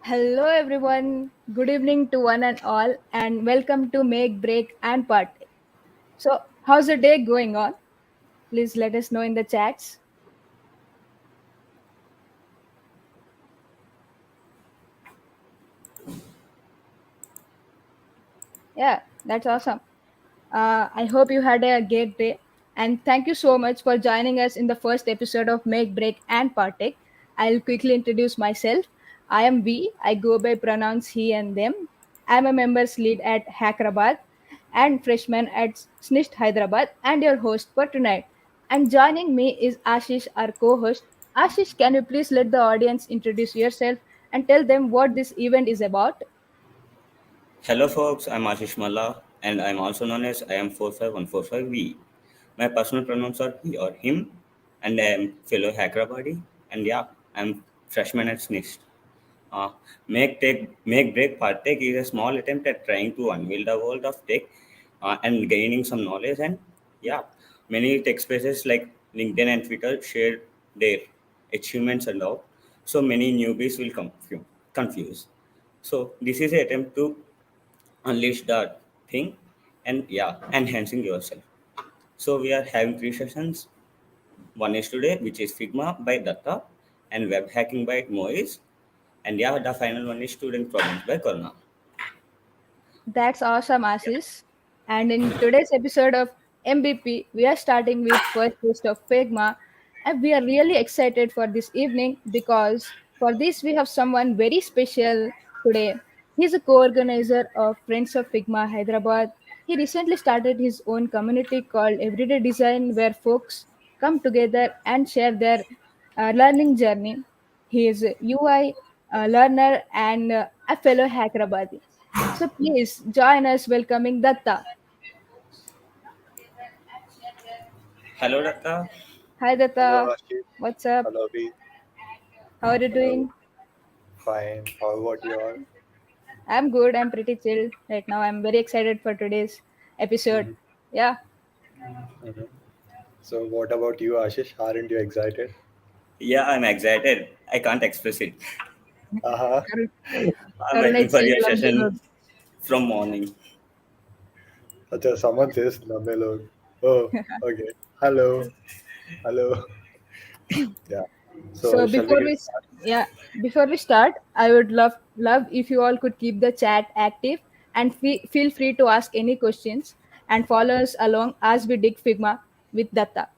Hello, everyone. Good evening to one and all, and welcome to Make, Break, and Part. So, how's the day going on? Please let us know in the chats. Yeah, that's awesome. I hope you had a great day. And thank you so much for joining us in the first episode of Make, Break, and Partake. I'll quickly introduce myself. I am V. I go by pronouns he and them. I'm a members lead at Hyderabad and freshman at SNIST Hyderabad and your host for tonight. And joining me is Ashish, our co host. Ashish, can you please let the audience introduce yourself and tell them what this event is about? Hello folks, I'm Ashish Malla and I'm also known as IM45145V. My personal pronouns are he or him and I am fellow Hyderabadi and yeah, I'm freshman at SNIST. Uh, make Break Partake is a small attempt at trying to unveil the world of tech and gaining some knowledge and yeah, many tech spaces like LinkedIn and Twitter share their achievements and all. So many newbies will confuse. So this is an attempt to unleash that thing and yeah enhancing yourself. So we are having three sessions. One is today, which is Figma by Datta and web hacking by Moise, and yeah, the final one is student problems by Karna. That's awesome, Ashish. And in today's episode of MVP, we are starting with first test of FIGMA, and we are really excited for this evening because for this we have someone very special today. He's a co-organizer of Friends of Figma Hyderabad. He recently started his own community called Everyday Design, where folks come together and share their learning journey. He is a UI learner and a fellow Hyderabadi. So please join us welcoming Datta. Hello, Datta. Hi Hello, Datta, Ashish. what's up? Hello, B. How are you Hello. doing? Fine. How about you all? I'm good. I'm pretty chill right now. I'm very excited for today's episode. Mm-hmm. Yeah. Mm-hmm. So, what about you, Ashish? Aren't you excited? Yeah, I'm excited. I can't express it. Uh-huh. Karun- I'm Karuna waiting is for saying your session Lambolog. from morning. Someone says Namelog. Oh, okay. Hello. Hello. Yeah. So So, shall we before get we started? yeah before we start, I would love if you all could keep the chat active and feel free to ask any questions and follow us along as we dig Figma with Datta.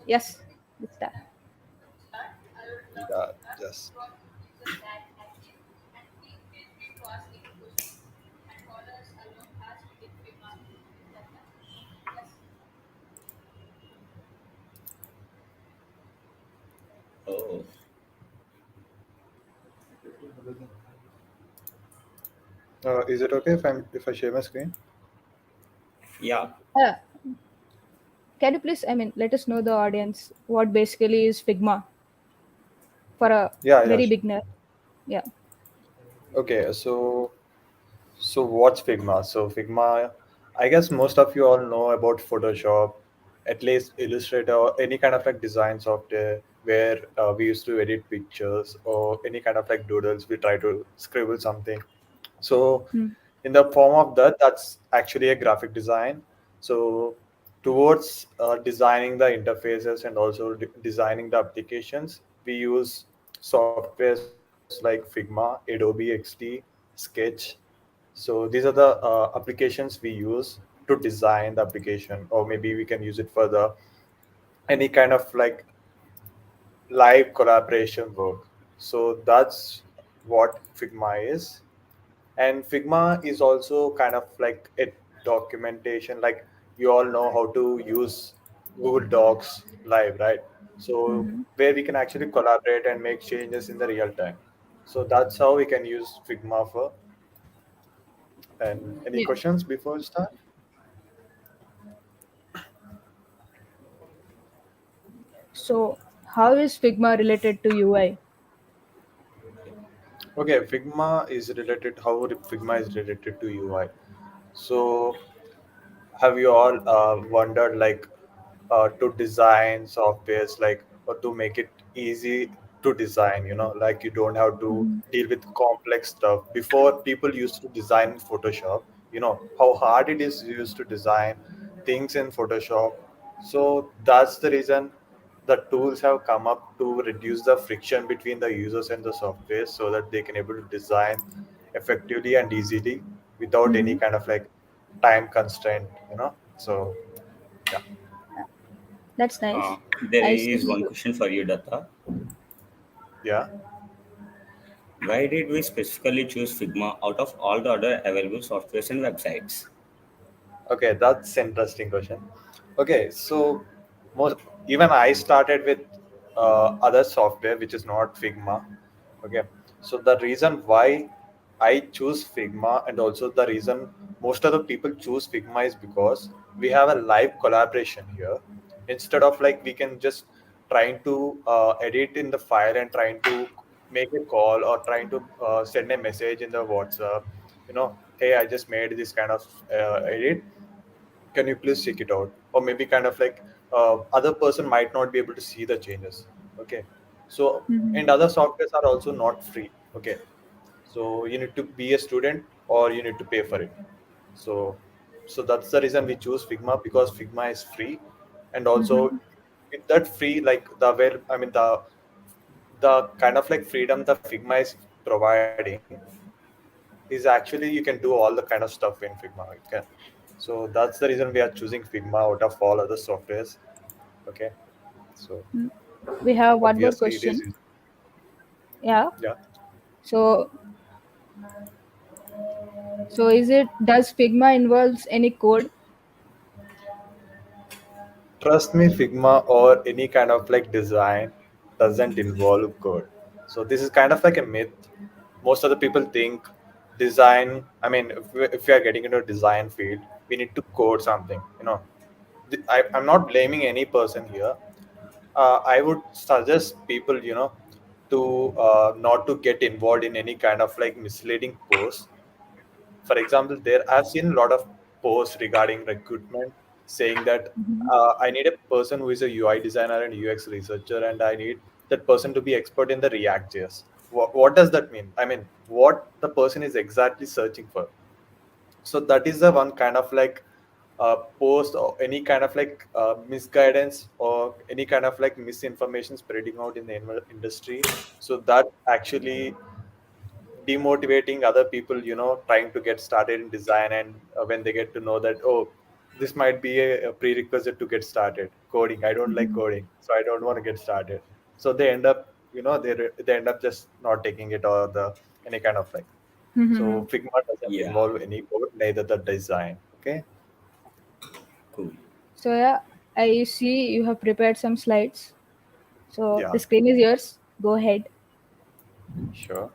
Yes, let's start. Yeah, yes. Oh, Is it okay if I share my screen? yeah. Uh, can you please, I mean, let us know the audience what basically is Figma for a Yeah, yeah. very beginner? Yeah. Okay, so what's Figma? So Figma, I guess most of you all know about Photoshop, at least Illustrator, or any kind of like design software where we used to edit pictures or any kind of like doodles. We try to scribble something. So Hmm. in the form of that, that's actually a graphic design. So towards designing the interfaces and also designing the applications, we use softwares like Figma, Adobe XD, Sketch. So these are the applications we use to design the application, or maybe we can use it for the any kind of like live collaboration work. So that's what Figma is. And Figma is also kind of like a documentation, like you all know how to use Google Docs live, right? So Hmm. where we can actually collaborate and make changes in the real time. So that's how we can use Figma for. And any Yeah. questions before we start? So, how is Figma related to UI? Okay, Figma is related, how Figma is related to UI. So have you all wondered like to design softwares like or to make it easy to design, like you don't have to Mhm. deal with complex stuff. Before, people used to design in Photoshop, how hard it is used to design things in Photoshop. So that's the reason the tools have come up to reduce the friction between the users and the software, so that they can able to design effectively and easily without any Mhm. kind of like time constraint. So yeah. That's nice. There I is see. one question for you, Datta. Yeah. Why did we specifically choose Figma out of all the other available softwares and websites? Okay, that's interesting question. Okay, so most even I started with other software which is not Figma. Okay, so the reason why I choose Figma, and also the reason most of the people choose Figma, is because we have a live collaboration here. Instead of like we can just trying to edit in the file and trying to make a call or trying to send a message in the WhatsApp. Hey, I just made this kind of edit, can you please check it out? Or maybe kind of like other person might not be able to see the changes. Okay, so Mhm. and other softwares are also not free. Okay, so you need to be a student or you need to pay for it. So so that's the reason we choose Figma, because Figma is free. And also Mhm. with that free, like the kind of like freedom the Figma is providing, is actually you can do all the kind of stuff in Figma. You can. So that's the reason we are choosing Figma out of all other softwares. Okay. So Mm. We have one more obviously it is. question. Yeah. Yeah. So, is it, does Figma involves any code? Trust me, Figma or any kind of like design doesn't involve code. So this is kind of like a myth. Most of the people think design. I mean, if we are getting into a design field, we need to code something. I'm not blaming any person here. I would suggest people, to not to get involved in any kind of like misleading posts. For example, there I've seen a lot of posts regarding recruitment saying that Mhm. I need a person who is a UI designer and UX researcher, and I need that person to be expert in the React.js. What does that mean? I mean, what the person is exactly searching for? So that is the one kind of like post or any kind of like misguidance or any kind of like misinformation spreading out in the industry. So that actually demotivating other people, trying to get started in design. And when they get to know that, oh, this might be a prerequisite to get started coding, I don't like Mhm. coding, so I don't want to get started. So they end up, they end up just not taking it, or the any kind of like. So Mhm. Figma doesn't Yeah, involve any code, neither the design. Okay. cool. So yeah, I see you have prepared some slides. So Yeah, the screen is yours. Go ahead. sure.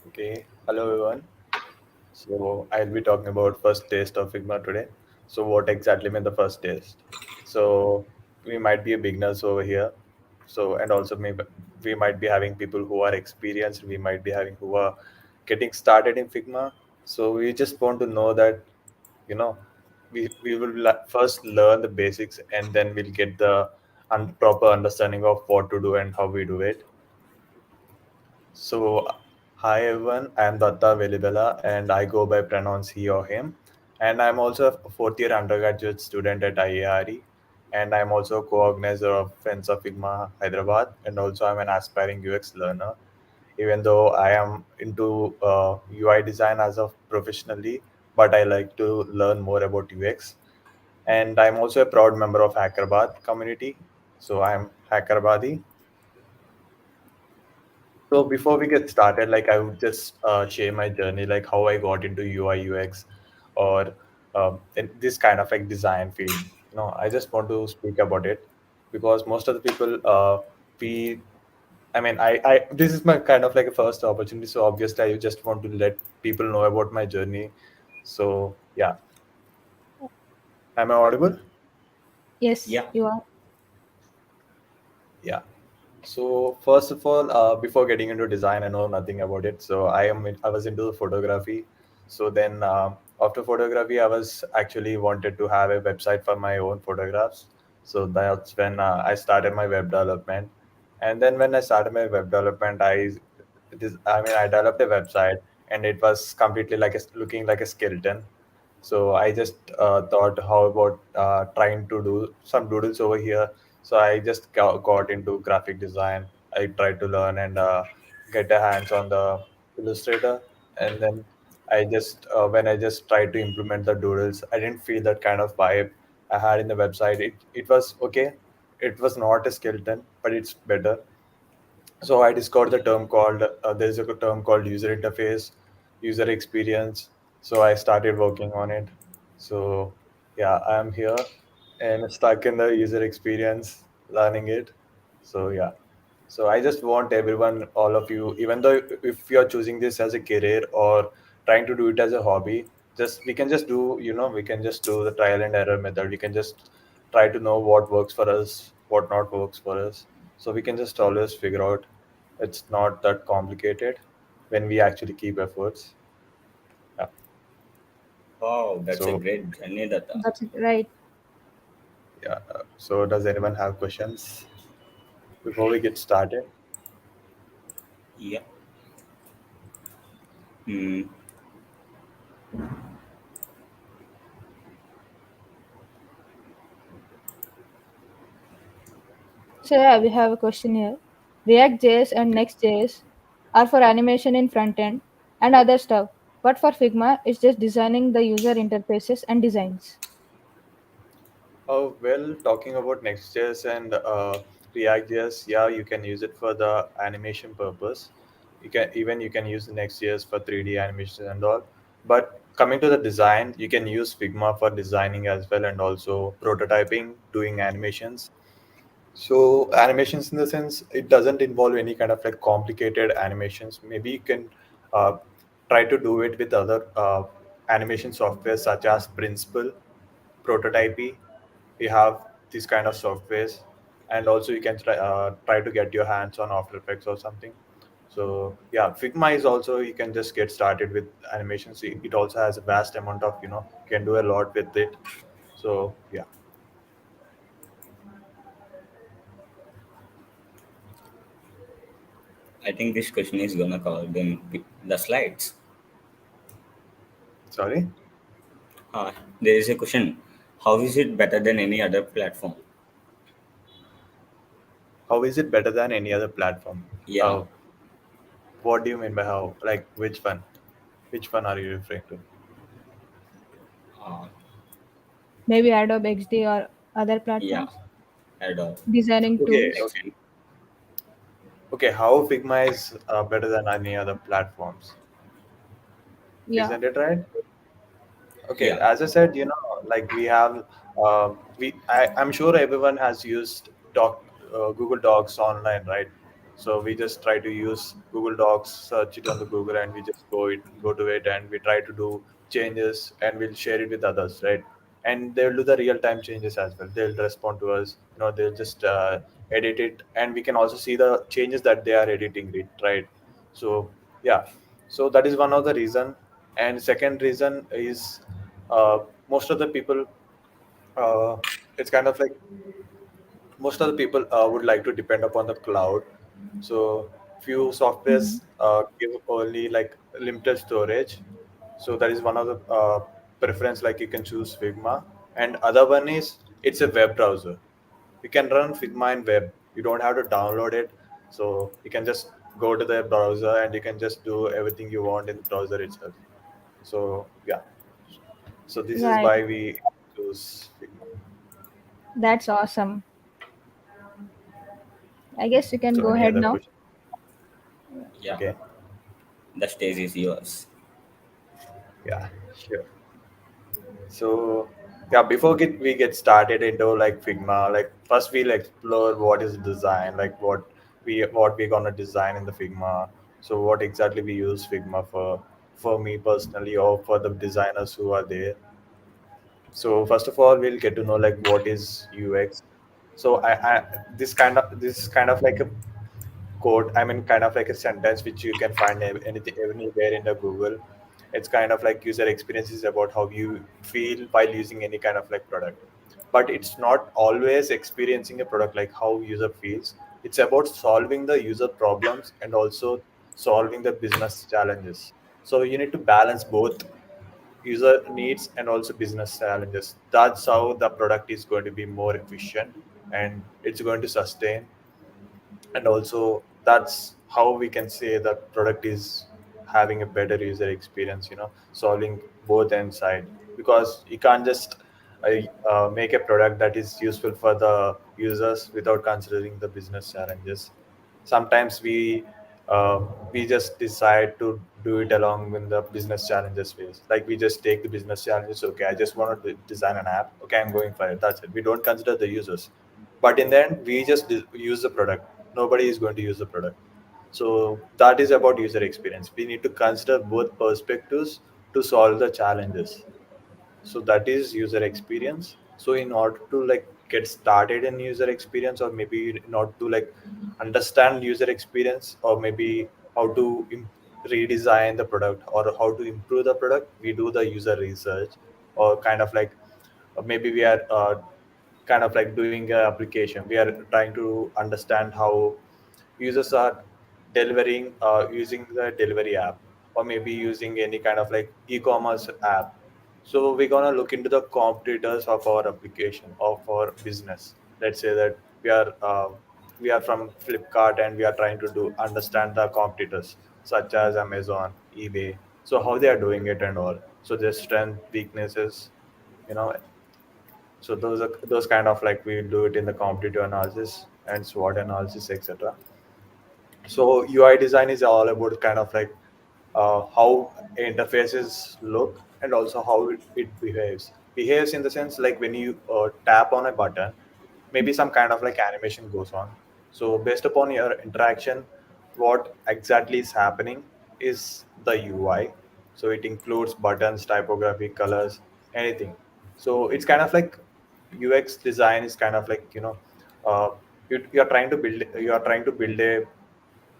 Okay. Hello, everyone. So I'll be talking about first taste of Figma today. So what exactly meant the first taste? So we might be a beginners over here. So and also maybe we might be having people who are experienced. We might be having who are getting started in Figma. So we just want to know that, you know we will first learn the basics, and then we'll get the proper understanding of what to do and how we do it. So, hi everyone, I am Datta Velibela and I go by pronouns he or him. And I'm also a fourth year undergraduate student at IARE. And I'm also a co organizer of Friends of Figma Hyderabad. And also, I'm an aspiring UX learner. Even though I am into UI design as of professionally, but I like to learn more about UX. And I'm also a proud member of Hackerabad community. So, I'm Hackerabadi. So before we get started, like I would just share my journey, like how I got into UI UX, or in this kind of like design field. I just want to speak about it because most of the people, we, I mean, this is my kind of like a first opportunity. So obviously, I just want to let people know about my journey. So yeah, am I audible? Yes, Yeah, you are. Yeah. So first of all, before getting into design, I know nothing about it. So I was into the photography. So then after photography, I was actually wanted to have a website for my own photographs. So that's when I started my web development. And then when I started my web development, I developed a website, and it was completely like looking like a skeleton. So I just thought, how about trying to do some doodles over here? So I just got into graphic design. I tried to learn and get a hands on the Illustrator, and then I just when I just tried to implement the doodles, I didn't feel that kind of vibe I had in the website. It was okay. It was not a skeleton, but it's better. So I discovered the term called there's a term called user interface, user experience. So I started working on it. So yeah, I'm here and stuck in the user experience, learning it. So yeah. So I just want everyone, all of you, even though if you're choosing this as a career or trying to do it as a hobby, just we can just do, we can just do the trial and error method. We can just try to know what works for us, what not works for us. So we can just always figure out. It's not that complicated when we actually keep efforts. Yeah. Wow, that's a So great journey, Data. That's right. yeah. So does anyone have questions before we get started? Yeah. Hmm. So yeah, we have a question here. React.js and Next.js are for animation in front end and other stuff. But for Figma, it's just designing the user interfaces and designs. Oh, well, talking about Next.js and React.js, yeah, you can use it for the animation purpose. You can use Next.js for 3D animation and all. But coming to the design, you can use Figma for designing as well, and also prototyping, doing animations. So animations in the sense it doesn't involve any kind of like complicated animations. Maybe you can uh, try to do it with other animation software such as Principle, Prototypey. We have these kind of softwares, and also you can try to get your hands on After Effects or something. So yeah, Figma is also you can just get started with animations. It also has a vast amount of you can do a lot with it. So yeah, I think this question is gonna cover the slides. sorry. Uh, there is a question. How is it better than any other platform? How is it better than any other platform? Yeah. Uh, What do you mean by how? Like which one? Which one are you referring to? Uh, Maybe Adobe XD or other yeah. platforms. At all. Designing Okay, tools. okay. How Figma is better than any other platforms? Yeah. Isn't it right? Okay, Yeah. as I said, like we have, I'm sure everyone has used Google Docs online, right? So we just try to use Google Docs, search it on the Google, and we just go to it, and we try to do changes, and we'll share it with others, right? And they'll do the real time changes as well. They'll respond to us, they'll just edit it, and we can also see the changes that they are editing it, right? So yeah, so that is one of the reason, and second reason is uh, most of the people uh, it's kind of like most of the people would like to depend upon the cloud. So few Mhm. softwares give only like limited storage. So that is one of the preference, like you can choose Figma. And other one is it's a web browser. You can run Figma in web. You don't have to download it. So you can just go to the browser and you can just do everything you want in the browser itself. So yeah, so this is Right. why we choose Figma. That's awesome. I guess you can So go any ahead other now. question? Yeah. Okay, The stage is yours. yeah, sure. So yeah, before we get started into like Figma, like first we'll explore what is design, like what we're gonna design in the Figma. So what exactly we use Figma for me personally, or for the designers who are there. So first of all, we'll get to know like what is UX. So I this is kind of like a quote, I mean kind of like a sentence which you can find anything anywhere in the Google. It's kind of like user experience is about how you feel while using any kind of like product. But it's not always experiencing a product like how user feels. It's about solving the user problems and also solving the business challenges. So you need to balance both user needs and also business challenges. That's how the product is going to be more efficient and it's going to sustain. And also that's how we can say that product is having a better user experience, solving both end side. Because you can't just make a product that is useful for the users without considering the business challenges. Sometimes uh, we just decide to do it along with the business challenges phase. Like we just take the business challenges. Okay, I just want to design an app. Okay, I'm going for it. That's it. We don't consider the users. But in the end, we just use the product. Nobody is going to use the product. So that is about user experience. We need to consider both perspectives to solve the challenges. So that is user experience. So in order to like get started in user experience, or maybe in order to like understand user experience, or maybe how to redesign the product or how to improve the product, we do the user research. Or kind of like maybe we are kind of like doing an application. We are trying to understand how users are delivering using the delivery app, or maybe using any kind of like e-commerce app. So we're gonna look into the competitors of our application of our business. Let's say that we are from Flipkart and we are trying to do understand the competitors such as Amazon, eBay. So how they are doing it and all. So their strength, weaknesses, you know. So those kind of like we do it in the competitive analysis and SWOT analysis, etc. So UI design is all about kind of like how interfaces look and also how it behaves. Behaves in the sense like when you tap on a button, maybe some kind of like animation goes on. So based upon your interaction, what exactly is happening is the UI. So it includes buttons, typography, colors, anything. So it's kind of like UX design is kind of like uh, you are trying to build a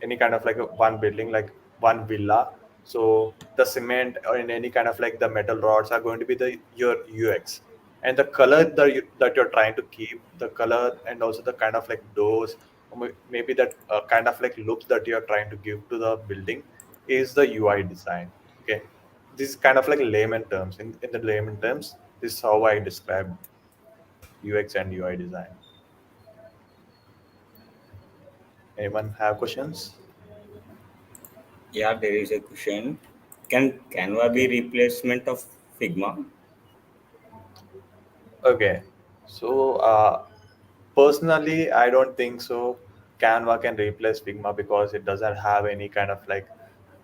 any kind of like a one building, like one villa. So the cement or in any kind of like the metal rods are going to be the your UX. And the color that you're trying to keep, the color and also the kind of like doors, or maybe that kind of like looks that you're trying to give to the building is the UI design. Okay, this is kind of like layman terms. In the layman terms, this is how I describe UX and UI design. Anyone have questions? Yeah, there is a question. Can Canva be Okay. replacement of Figma? Okay. So, personally, I don't think so. Canva can replace Figma because it doesn't have any kind of like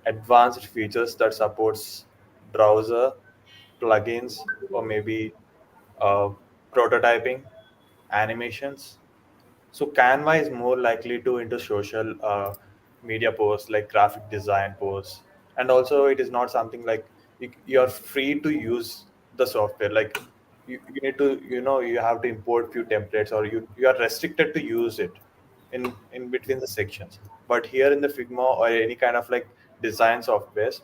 advanced features that supports browser plugins, or maybe uh, prototyping, animations. So Canva is more likely to into social media posts, like graphic design posts, and also it is not something like you're free to use the software. Like you need to, you have to import few templates, or you are restricted to use it in between the sections. But here in the Figma or any kind of like design softwares,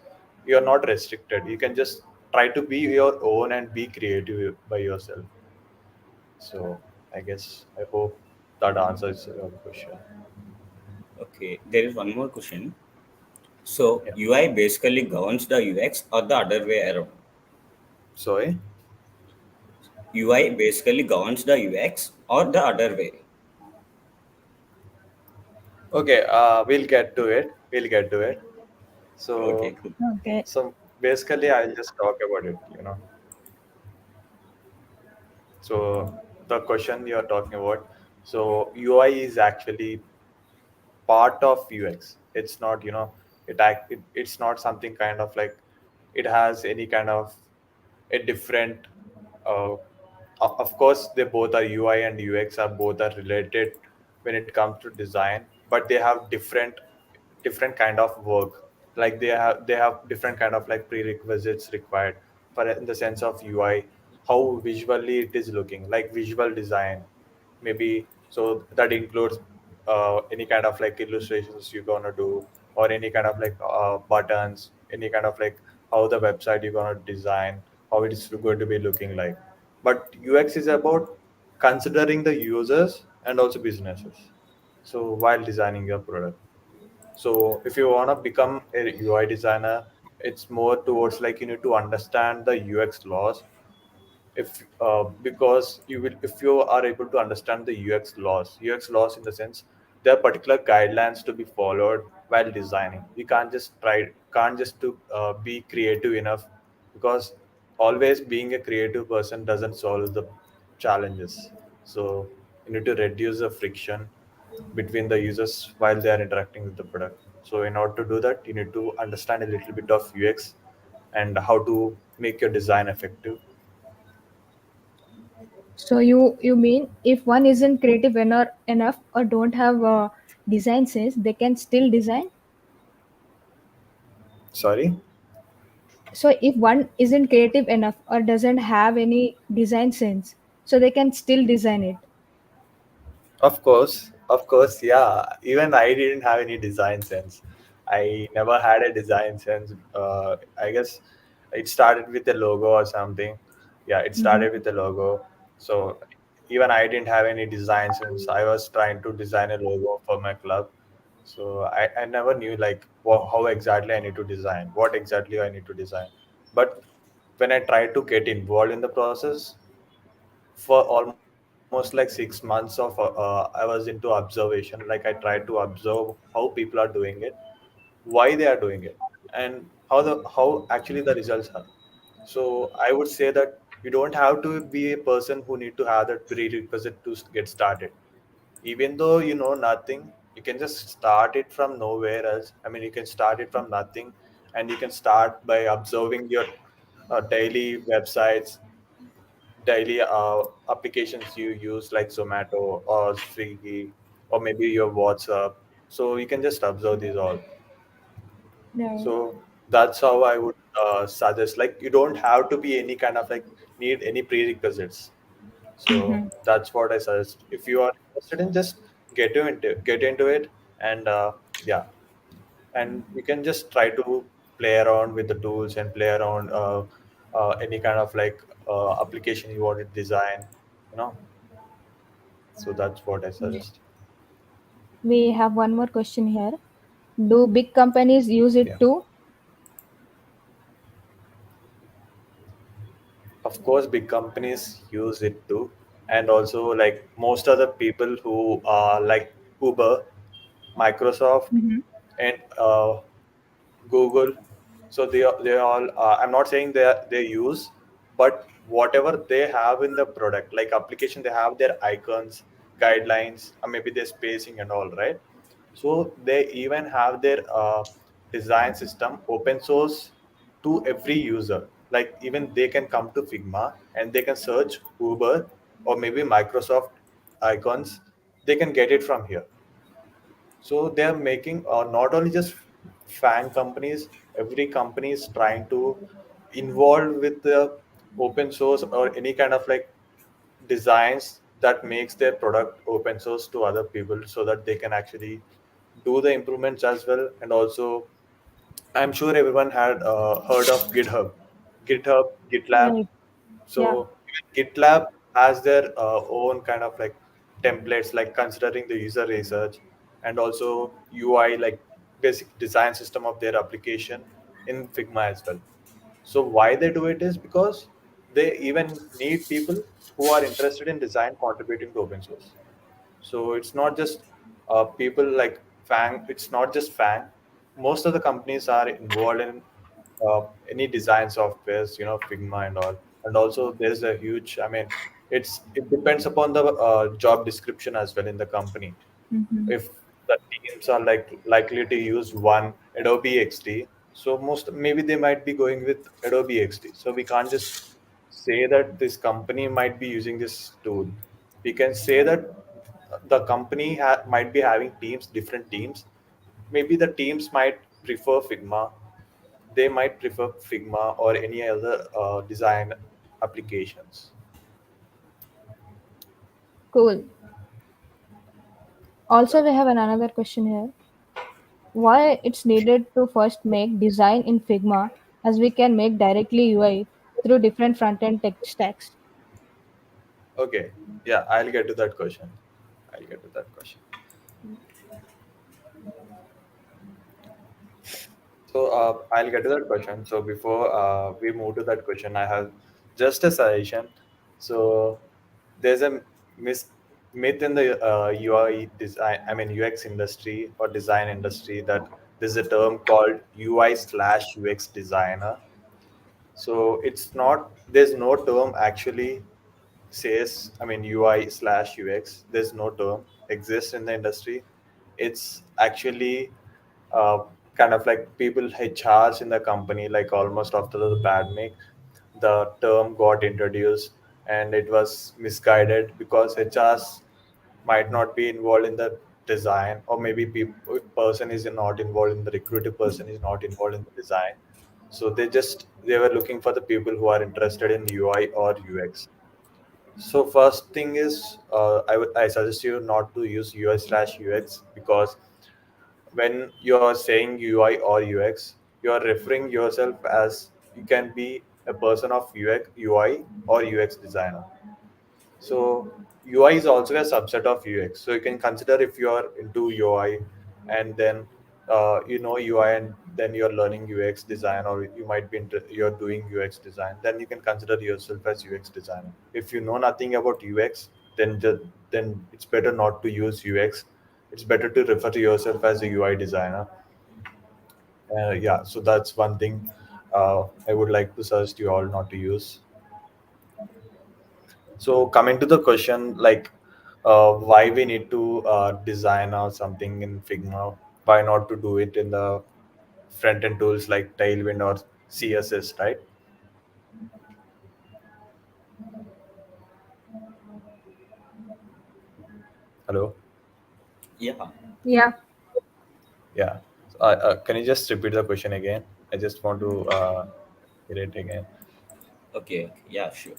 you are not restricted. You can just try to be your own and be creative by yourself. So I guess I hope that answers your question. Okay, there is one more question. So Yeah. UI basically governs the UX or the other way around? Sorry. UI basically governs the UX or the other way? Okay. We'll get to it. We'll get to it. So, Okay, cool. Okay. so basically, I'll just talk about it. So the question you're talking about. So UI is actually part of UX. It's not, it's not something kind of like it has any kind of a different. Uh, of course, they both are UI and UX are both are related when it comes to design, but they have different kind of work. Like they have different kind of like prerequisites required for in the sense of UI, how visually it is looking, like visual design maybe. So that includes any kind of like illustrations you're gonna do, or any kind of like buttons, any kind of like how the website you're going to design, how it is going to be looking like. But UX is about considering the users and also businesses, so while designing your product. So if you want to become a UI designer, it's more towards like you need to understand the UX laws. If because you will, if you are able to understand the UX laws in the sense there are particular guidelines to be followed while designing. You can't just to be creative enough, because always being a creative person doesn't solve the challenges. So you need to reduce the friction between the users while they are interacting with the product. So in order to do that, you need to understand a little bit of UX and how to make your design effective. So you mean if one isn't creative enough or don't have design sense, they can still design? Sorry. So if one isn't creative enough or doesn't have any design sense, so they can still design it. Of course, yeah. Even I didn't have any design sense. I never had a design sense. I guess it started with a logo or something. Yeah, it Hmm. started with a logo. So even I didn't have any design sense. I was trying to design a logo for my club. So I never knew like how exactly I need to design, what exactly I need to design. But when I tried to get involved in the process, for almost like 6 months of I was into observation. Like I tried to observe how people are doing it, why they are doing it, and how actually the results are. So I would say that you don't have to be a person who need to have that prerequisite to get started. Even though you know nothing, you can just start it from nowhere else. I mean, you can start it from nothing, and you can start by observing your daily websites, daily applications you use like Zomato or Swiggy or maybe your WhatsApp. So you can just observe these all. Yeah. So that's how I would suggest. Like you don't have to be any kind of like need any prerequisites. So Hmm. that's what I suggest. If you are interested in, just get into it, and yeah, and you can just try to play around with the tools and play around any kind of like application you want to design, you know. So that's what I Yeah. suggest. We have one more question here. Do big companies use Yeah, it too? of course big companies use it too, and also like most of the people who are like Uber, Microsoft, Hmm. and Google. So they all. I'm not saying they use, but whatever they have in the product, like application, they have their icons, guidelines, or maybe their spacing and all, right? So they even have their design system open source to every user. Like even they can come to Figma and they can search Uber or maybe Microsoft icons. They can get it from here. So they are making not only just fan companies, every company is trying to involve with the open source or any kind of like designs that makes their product open source to other people so that they can actually do the improvements as well. And also I'm sure everyone had heard of GitHub, GitLab. Right. Yeah. So GitLab has their own kind of like templates, like considering the user research and also UI, like basic design system of their application in Figma as well. So why they do it is because they even need people who are interested in design contributing to open source. So it's not just people like Fang. It's not just Fang. Most of the companies are involved in any design softwares, you know, Figma and all. And also, there's a huge. I mean, it depends upon the job description as well in the company. Hmm. If the teams are like likely to use one Adobe XD, so most maybe they might be going with Adobe XD. So we can't just say that this company might be using this tool. We can say that the company might be having teams, different teams. Maybe the teams might prefer Figma. They might prefer Figma or any other design applications. Cool. Also, we have another question here. Why it's needed to first make design in Figma as we can make directly UI through different front-end tech stacks. Okay, yeah, I'll get to that question. I'll get to that question. So I'll get to that question. So before we move to that question, I have just a suggestion. So there's a mis- myth in the UI design, I mean UX industry or design industry, that there's a term called UI/UX designer. So it's not. There's no term actually says, I mean, UI/UX. There's no term exists in the industry. It's actually uh, kind of like people HRs in the company, like almost after the pandemic, the term got introduced and it was misguided because HRs might not be involved in the design, or maybe person is not involved in the recruited person is not involved in the design. So they were looking for the people who are interested in UI or UX. So first thing is, I suggest you not to use UI/UX, because when you are saying UI or UX, you are referring yourself as you can be a person of UI or UX designer. So UI is also a subset of UX. So you can consider if you are into UI and then you know UI and then you're learning UX design, or you might be you're doing UX design, then you can consider yourself as UX designer. If you know nothing about UX, then it's better not to use UX. It's better to refer to yourself as a UI designer. Yeah, so that's one thing I would like to suggest you all not to use. So coming to the question, like why we need to design or something in Figma, why not to do it in the front end tools like Tailwind or CSS, right? Hello. Yeah. Yeah, Yeah. So, can you just repeat the question again? I just want to hear it again. Okay. Okay. Yeah. Sure.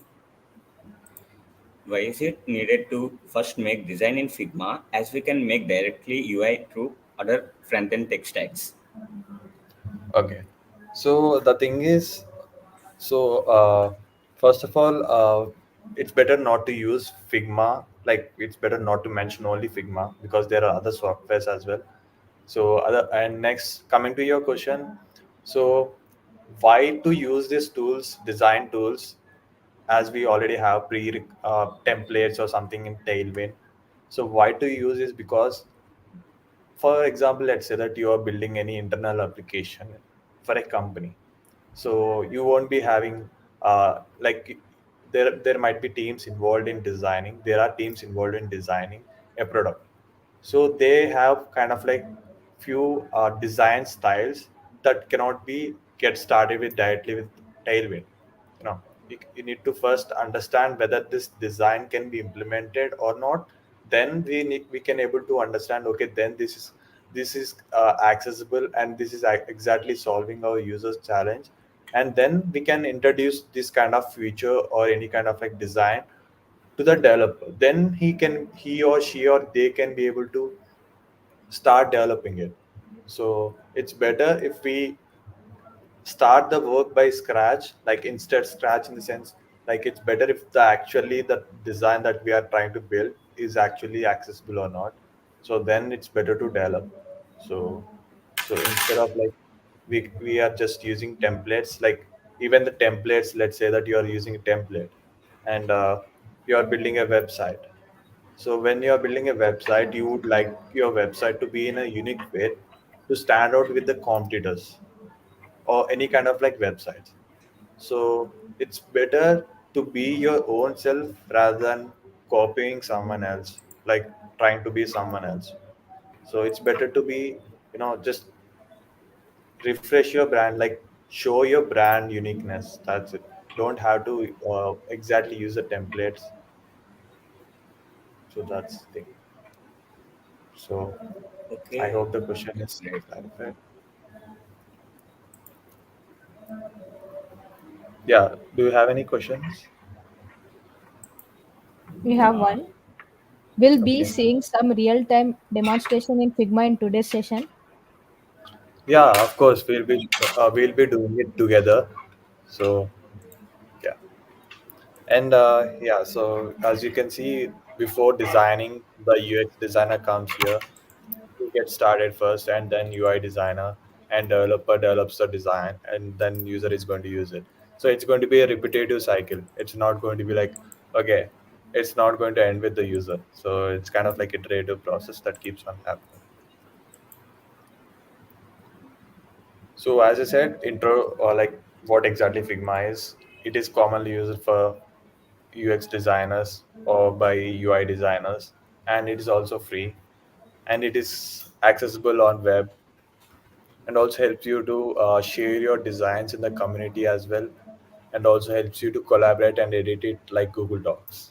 Why is it needed to first make design in Figma, as we can make directly UI through other front-end tech stacks? Okay. So the thing is, so first of all, it's better not to use Figma. Like it's better not to mention only Figma, because there are other softwares as well. So other, and next, coming to your question, so why to use these tools, design tools, as we already have pre templates or something in Tailwind. So why to use is because, for example, let's say that you are building any internal application for a company. So you won't be having like there might be teams involved in designing. There are teams involved in designing a product. So they have kind of like few design styles that cannot be get started with directly with Tailwind. You know, you need to first understand whether this design can be implemented or not. Then we can able to understand, okay, then this is accessible, and this is exactly solving our users challenge. And then we can introduce this kind of feature or any kind of like design to the developer. Then he or she or they can be able to start developing it. So it's better if we start the work by scratch, like instead scratch in the sense, like it's better if the actually the design that we are trying to build is actually accessible or not. So then it's better to develop. So so instead of like we are just using templates, like even the templates, let's say that you are using a template and you are building a website. So when you are building a website, you would like your website to be in a unique way to stand out with the competitors or any kind of like websites. So it's better to be your own self rather than copying someone else, like trying to be someone else. So it's better to be, just refresh your brand, like show your brand uniqueness. That's it. Don't have to exactly use the templates. So that's the thing. So I Okay. hope the question That's is great. clarified. Yeah. Do you have any questions? we have one. We'll be Okay. seeing some real-time demonstration in Figma in today's session. Yeah, of course, we'll be doing it together. So yeah, and yeah, so as you can see, before designing, the UX designer comes here to get started first, and then UI designer and developer develops the design, and then user is going to use it. So it's going to be a repetitive cycle. It's not going to be like, okay, it's not going to end with the user. So it's kind of like iterative process that keeps on happening. So as I said, intro, or like what exactly Figma is, it is commonly used for UX designers or by UI designers, and it is also free, and it is accessible on web, and also helps you to share your designs in the community as well, and also helps you to collaborate and edit it like Google Docs.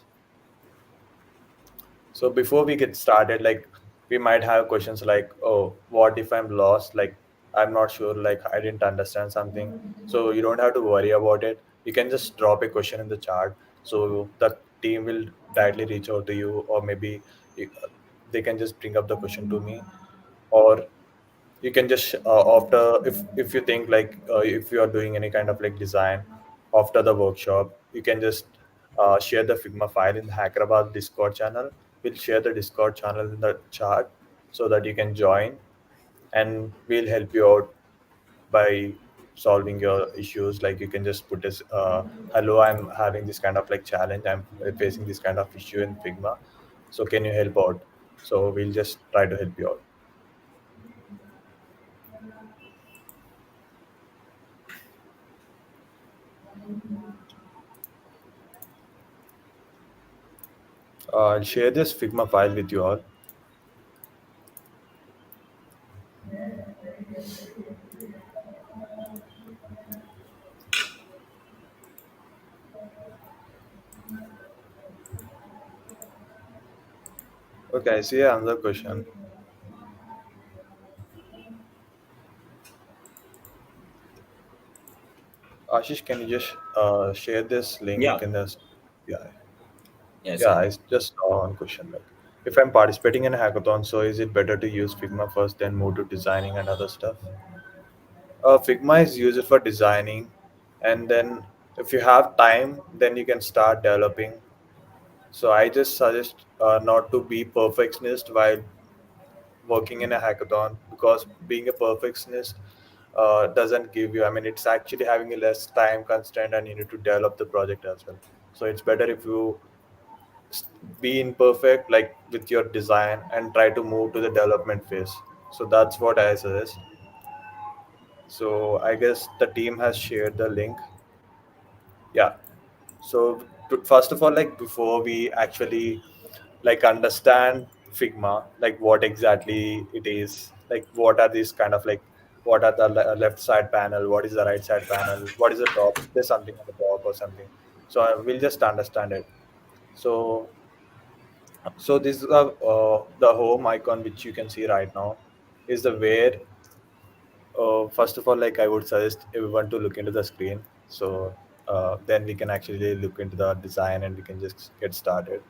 So before we get started, like we might have questions like, oh, what if I'm lost? Like I'm not sure, like I didn't understand something. So you don't have to worry about it. You can just drop a question in the chat. So the team will directly reach out to you, or maybe you- they can just bring up the question to me, or you can just after, if you think like if you are doing any kind of like design after the workshop, you can just share the Figma file in the Hyderabad Discord channel. We'll share the Discord channel in the chat so that you can join, and we'll help you out by solving your issues. Like you can just put this hello, I'm having this kind of like challenge, I'm facing this kind of issue in Figma, so can you help out? So we'll just try to help you out. I'll share this Figma file with you all. Okay, I see another question. Ashish, can you just share this link Yeah. in this? Yeah, Yes, yeah, I I can. just saw one question. Like, if I'm participating in a hackathon, so is it better to use Figma first, then move to designing and other stuff? Figma is used for designing, and then if you have time, then you can start developing. So I just suggest not to be perfectionist while working in a hackathon, because being a perfectionist doesn't give you, I mean, it's actually having a less time constraint, and you need to develop the project as well. So it's better if you s- be imperfect like with your design and try to move to the development phase. So that's what I suggest. So I guess the team has shared the link. Yeah. So first of all, like before we actually like understand Figma, like what exactly it is, like what are these kind of like, what are the left side panel, what is the right side panel, what is the top, is there something on the top or something? So we'll just understand it. So this is the home icon which you can see right now is the where. First of all, like I would suggest everyone to look into the screen. So then we can actually look into the design and we can just get started.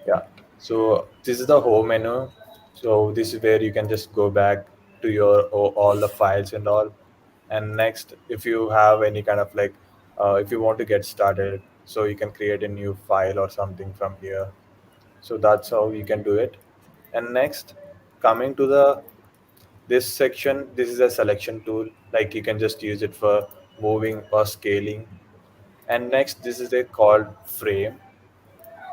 Yeah. So this is the home menu. So this is where you can just go back to your all the files and all. And next, if you have any kind of like, if you want to get started, so you can create a new file or something from here. So that's how you can do it. And next, coming to the this section, this is a selection tool. Like you can just use it for moving or scaling. And next, this is a called frame.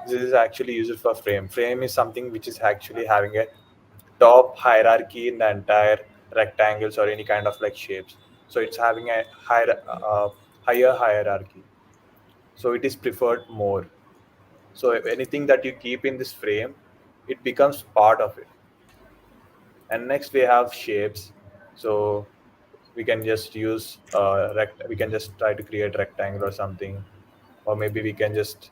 This is actually used for frame. Frame is something which is actually having a top hierarchy in the entire rectangles or any kind of like shapes. So it's having a higher hierarchy. So it is preferred more. So if anything that you keep in this frame, it becomes part of it. And next we have shapes. So we can just use we can just try to create rectangle or something, or maybe we can just,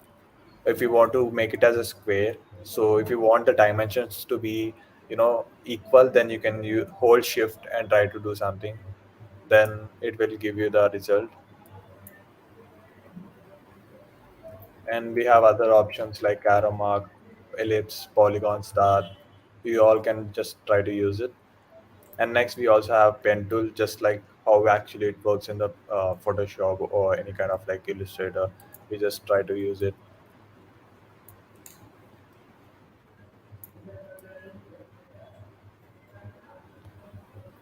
if you want to make it as a square, so if you want the dimensions to be, equal, then you can hold shift and try to do something, then it will give you the result. And we have other options like arrow mark, ellipse, polygon, star. you all can just try to use it. And next we also have pen tool, just like how actually it works in the Photoshop or any kind of like Illustrator. We just try to use it.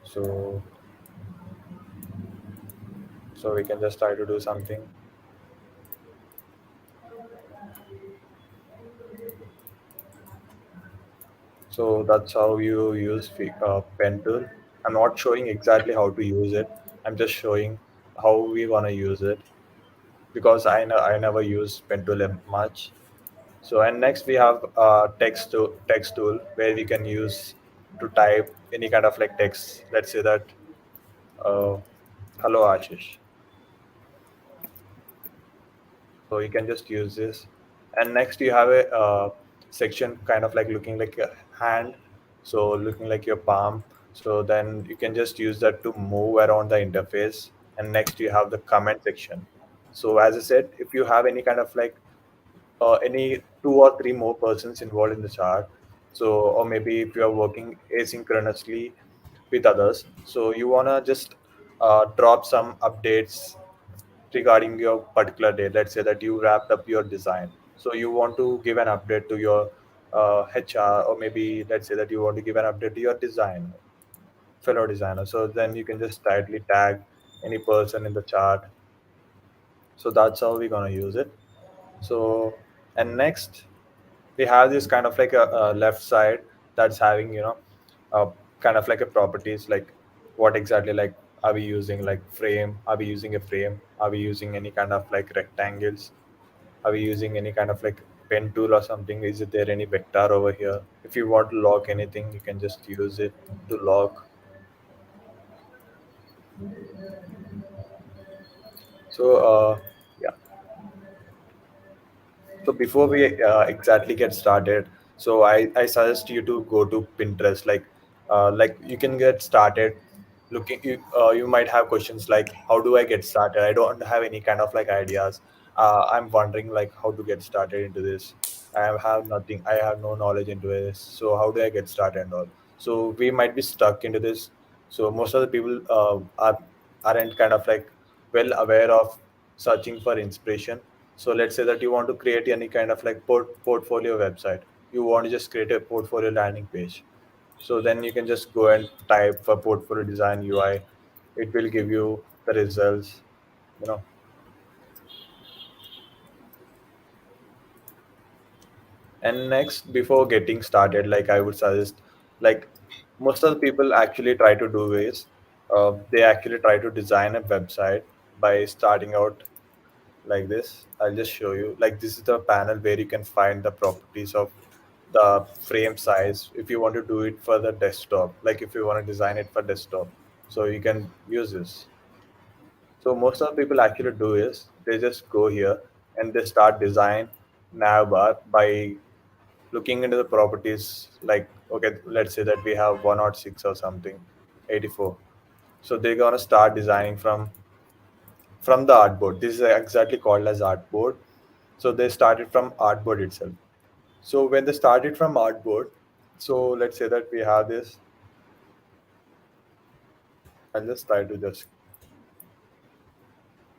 So we can just try to do something. So that's how you use pen tool. I'm not showing exactly how to use it. I'm just showing how we want to use it, because I never use pen tool much. So and next we have text tool, where we can use to type any kind of like text. Let's say that uh, hello Ashish. So you can just use this. And next you have a section kind of like looking like a hand, so looking like your palm. So then you can just use that to move around the interface. And next you have the comment section. So as I said, if you have any kind of like any two or three more persons involved in the chart, so or maybe if you are working asynchronously with others, so you want to just drop some updates regarding your particular day. Let's say that you wrapped up your design, so you want to give an update to your HR, or maybe let's say that you want to give an update to your designer, fellow designer. So then you can just tightly tag any person in the chart. So that's how we're gonna use it. So and next we have this kind of like a left side, that's having uh, kind of like a properties, like what exactly, like are we using like frame, are we using a frame, are we using any kind of like rectangles, are we using any kind of like pen tool or something, is it there any vector over here? If you want to lock anything, you can just use it to lock. So yeah. So before we exactly get started, so I suggest you to go to Pinterest. Like you can get started looking. You might have questions like, how do I get started? I don't have any kind of like ideas. I'm wondering like how to get started into this. I have nothing. I have no knowledge into this. So how do I get started and all? So we might be stuck into this. So most of the people aren't kind of like well aware of searching for inspiration. So let's say that you want to create any kind of like portfolio website. You want to just create a portfolio landing page. So then you can just go and type for portfolio design UI. It will give you the results, you know. And next, before getting started, like I would suggest, like most of the people actually try to do is they actually try to design a website by starting out like this. I'll just show you. Like this is the panel where you can find the properties of the frame size. If you want to do it for the desktop, like if you want to design it for desktop, so you can use this. So most of the people actually do is they just go here and they start design navbar by looking into the properties. Like okay, let's say that we have 106 or something, 84. So they're gonna start designing from the artboard. This is exactly called as artboard. So they started from artboard itself. So when they started from artboard, so let's say that we have this. I'll just try to just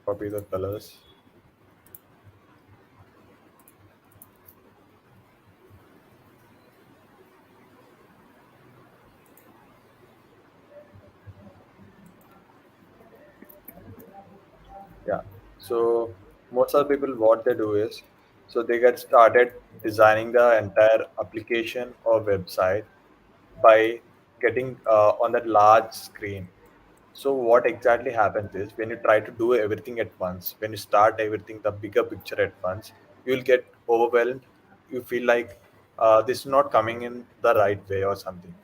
copy the colors. Yeah. So most of the people, what they do is, so they get started designing the entire application or website by getting on that large screen. So what exactly happens is, when you try to do everything at once, when you start everything, the bigger picture at once, you'll get overwhelmed. You feel like this is not coming in the right way or something.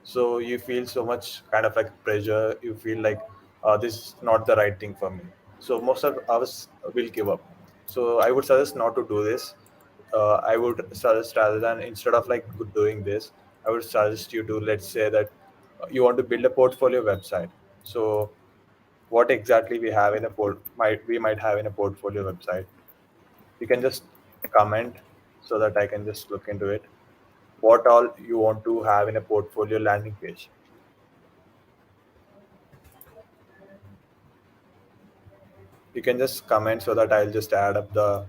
So you feel so much kind of like pressure. You feel like this is not the right thing for me. So most of us will give up. So I would suggest not to do this. I would suggest, rather than instead of like doing this, I would suggest you to, let's say that you want to build a portfolio website. So what exactly we have in a might have in a portfolio website? You can just comment so that I can just look into it. what all you want to have in a portfolio landing page. You can just comment so that I'll just add up the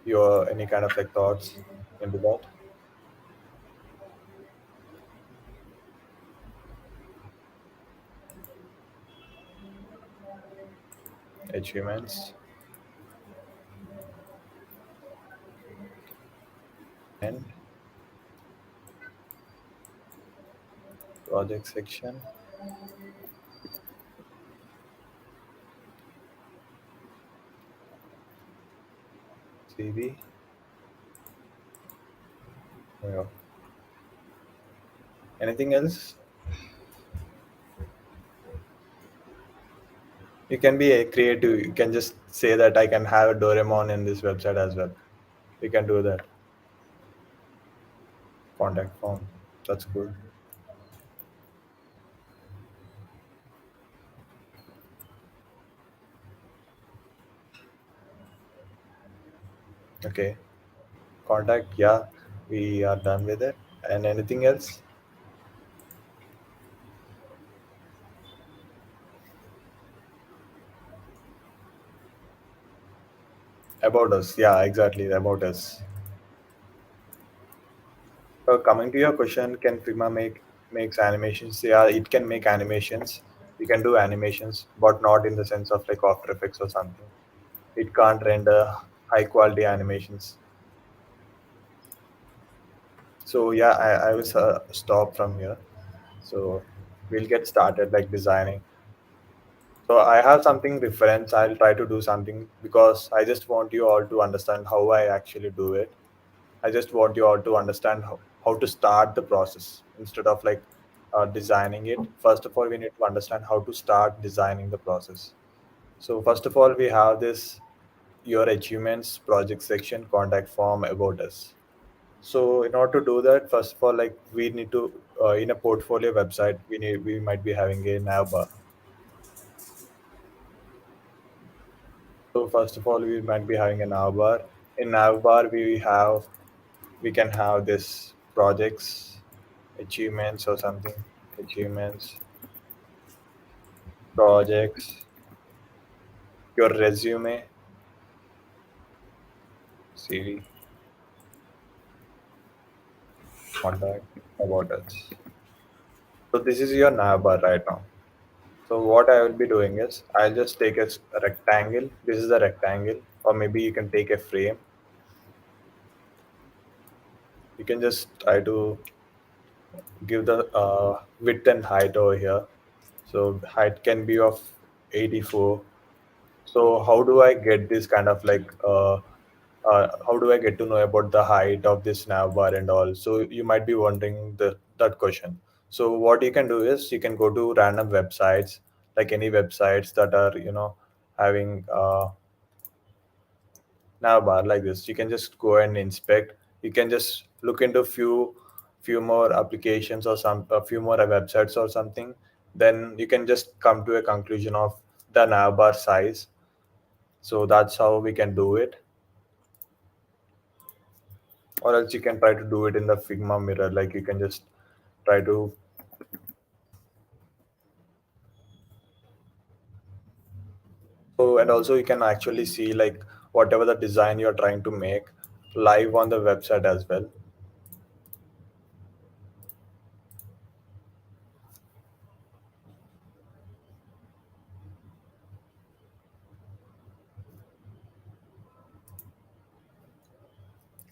your any kind of like thoughts into that. Achievements and project section, CV. Yeah. Anything else? You can be a creative. You can just say that I can have a Doraemon in this website as well. You can do that. Contact form. That's good. Okay. Contact. Yeah, we are done with it. And anything else about us? Yeah, exactly about us. Coming to your question, can Figma makes animations? Yeah, it can make animations. You can do animations, but not in the sense of like After Effects or something. It can't render high quality animations. So yeah, I will stop from here. So we'll get started like designing. So I have something reference. I'll try to do something because I just want you all to understand how I actually do it. I just want you all to understand how to start the process instead of like designing it. First of all, we need to understand how to start designing the process. So first of all, we have this your achievements project section, contact form, about us. So in order to do that, first of all, like we need to in a portfolio website, we might be having a nav bar. So first of all, we might be having a nav bar. In nav bar, we can have this projects, achievements or something, achievements, projects, your resume, CV, contact, about us. So this is your nav bar right now. So what I will be doing is I'll just take a rectangle. This is a rectangle, or maybe you can take a frame. You can just try to give the width and height over here. So height can be of 84. So how do I get this kind of like how do I get to know about the height of this nav bar and all? So you might be wondering that question. So what you can do is you can go to random websites, like any websites that are having navbar like this. You can just go and inspect. You can just look into few more applications or a few more websites or something. Then you can just come to a conclusion of the navbar size. So that's how we can do it. Or else you can try to do it in the Figma mirror. Like you can just try to. So and also you can actually see like whatever the design you're trying to make live on the website as well.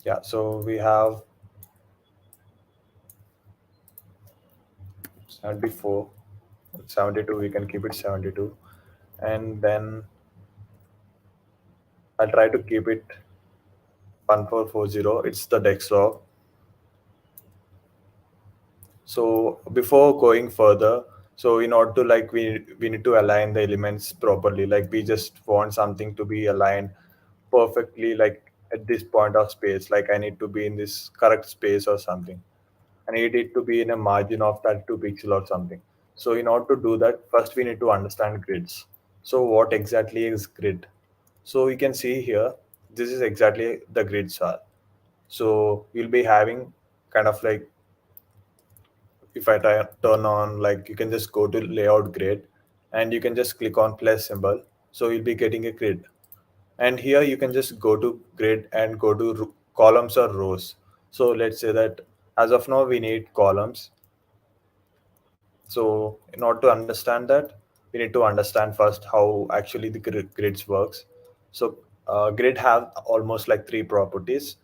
Yeah. So we have 74, 72. We can keep it 72, and then I'll try to keep it 1440. It's the desktop. So before going further, so in order to like we need to align the elements properly. Like we just want something to be aligned perfectly, like at this point of space. Like I need to be in this correct space or something. I need it to be in a margin of 32 pixel or something. So in order to do that, first we need to understand grids. So what exactly is grid? So you can see here, this is exactly the grids are. So you'll be having kind of like, if I turn on, like you can just go to layout grid and you can just click on plus symbol. So you'll be getting a grid. And here you can just go to grid and go to columns or rows. So let's say that as of now we need columns. So in order to understand that, we need to understand first how actually the grids works. So grid have almost like three properties.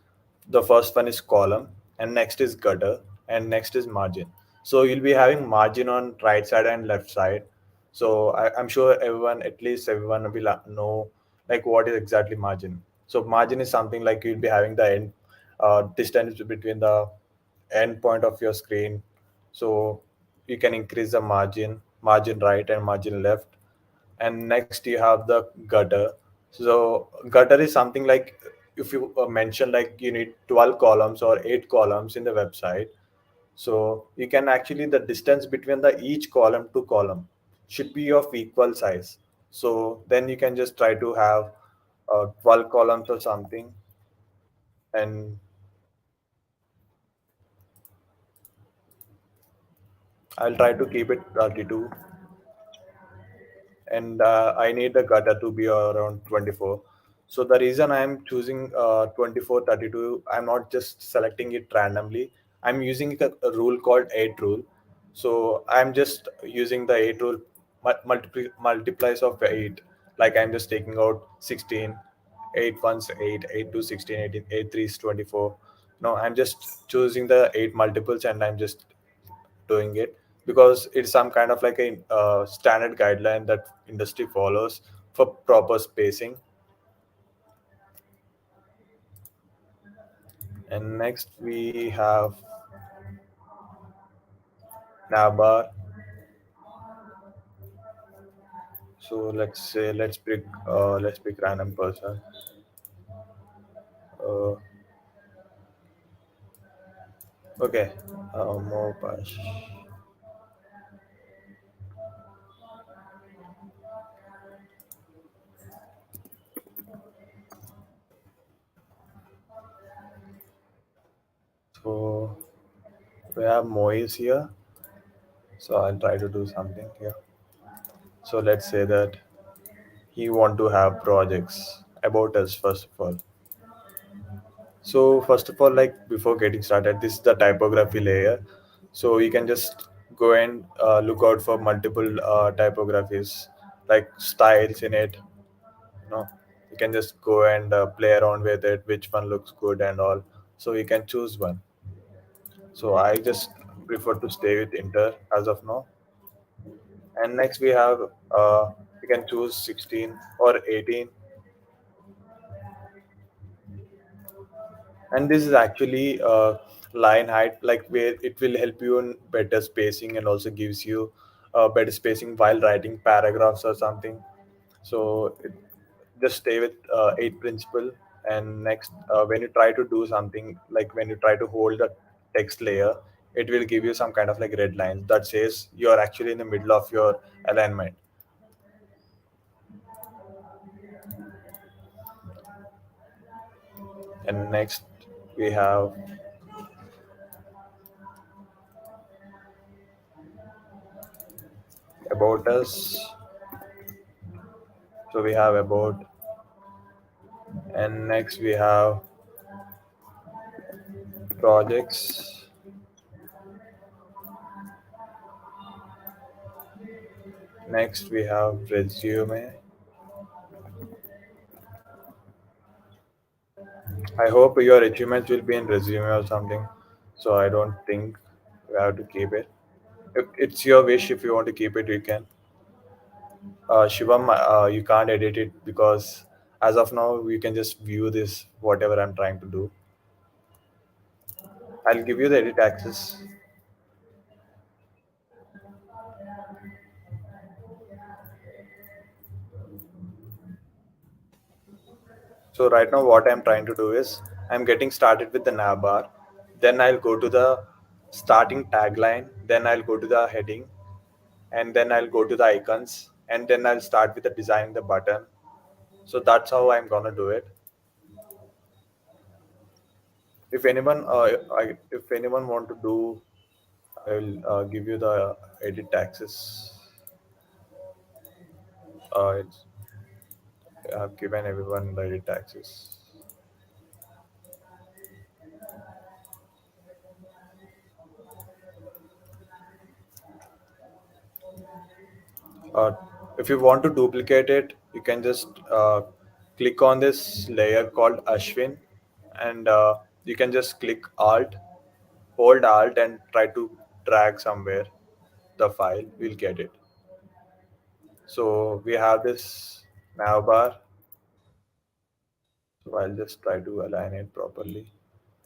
The first one is column, and next is gutter, and next is margin. So you'll be having margin on right side and left side. So I'm sure everyone, at least everyone, will know like what is exactly margin. So margin is something like you'll be having the end distance between the end point of your screen. So you can increase the margin right and margin left. And next you have the gutter. So gutter is something like, if you mention like you need 12 columns or 8 columns in the website, so you can actually, the distance between the each column to column should be of equal size. So then you can just try to have 12 columns or something, and I'll try to keep it 32. And I need the gutter to be around 24. So the reason I'm choosing 24, 32, I'm not just selecting it randomly. I'm using a rule called 8 rule. So I'm just using the 8 rule, multiplies of 8. Like I'm just taking out 16, 8 ones 8, 8 to 16, 18, 8 threes 24. No, I'm just choosing the 8 multiples and I'm just doing it because it's some kind of like a standard guideline that industry follows for proper spacing. And next we have navbar. So let's say, let's pick random person. uh, okay, Mopash. So we have Moise here. So I'll try to do something here. So let's say that he want to have projects about us first of all. So first of all, like before getting started, this is the typography layer. So you can just go and look out for multiple typographies, like styles in it. You know, you can just go and play around with it, which one looks good and all. So you can choose one. So I just prefer to stay with Inter as of now. And next we have, you can choose 16 or 18. And this is actually line height, like where it will help you in better spacing and also gives you better spacing while writing paragraphs or something. So just stay with 8 principle. And next, when you try to do something, like when you try to hold the text layer, it will give you some kind of like red lines that says you're actually in the middle of your alignment. And next we have about us. So we have about, and next we have projects. Next, we have resume. I hope your achievements will be in resume or something. So I don't think we have to keep it. If it's your wish. If you want to keep it, you can. Shivam, you can't edit it because as of now, you can just view this whatever I'm trying to do. I'll give you the edit access. So right now, what I'm trying to do is I'm getting started with the navbar. Then I'll go to the starting tagline. Then I'll go to the heading, and then I'll go to the icons, and then I'll start with the designing the button. So that's how I'm gonna do it. If anyone, if anyone want to do, I will give you the edit access. It's, I have given everyone the edit access. Uh, if you want to duplicate it, you can just click on this layer called Ashwin, and you can just click Alt, hold Alt, and try to drag somewhere the file. We'll get it. So we have this navbar. So I'll just try to align it properly.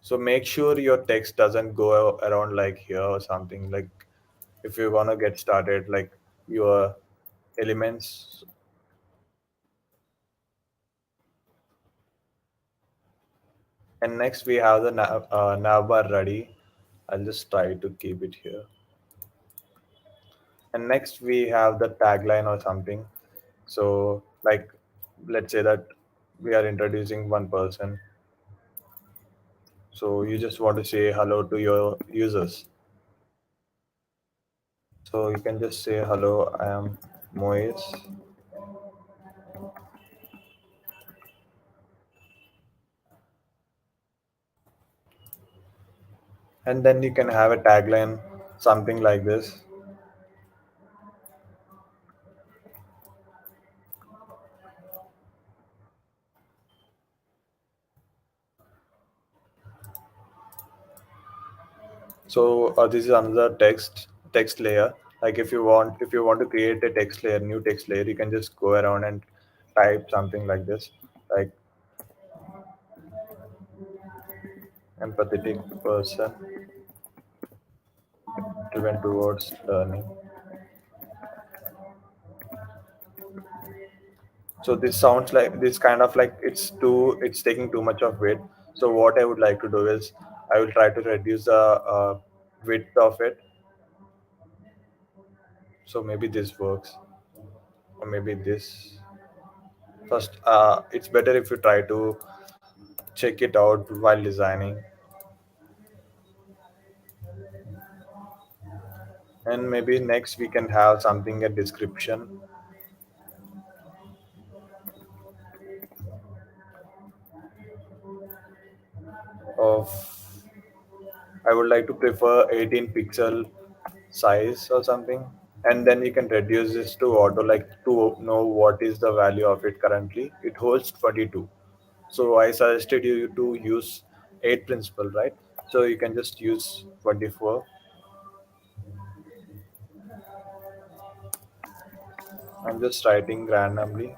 So make sure your text doesn't go around like here or something. Like if you wanna get started, like your elements. And next we have the navbar ready. I'll just try to keep it here. And next we have the tagline or something. So like let's say that we are introducing one person. So you just want to say hello to your users. So you can just say hello, I am Moise. And then you can have a tagline, something like this. So this is another text layer. Like if you want to create a text layer, new text layer, you can just go around and type something like this, like empathetic person driven towards learning. So this sounds like this kind of like it's taking too much of weight. So what I would like to do is I will try to reduce the width of it. So maybe this works, or maybe this. First, it's better if you try to check it out while designing. And maybe next we can have something a description of, I would like to prefer 18 pixel size or something. And then you can reduce this to auto, like to know what is the value of it currently. It holds 22. So I suggested you to use 8 principal, right? So you can just use 24. I'm just writing randomly.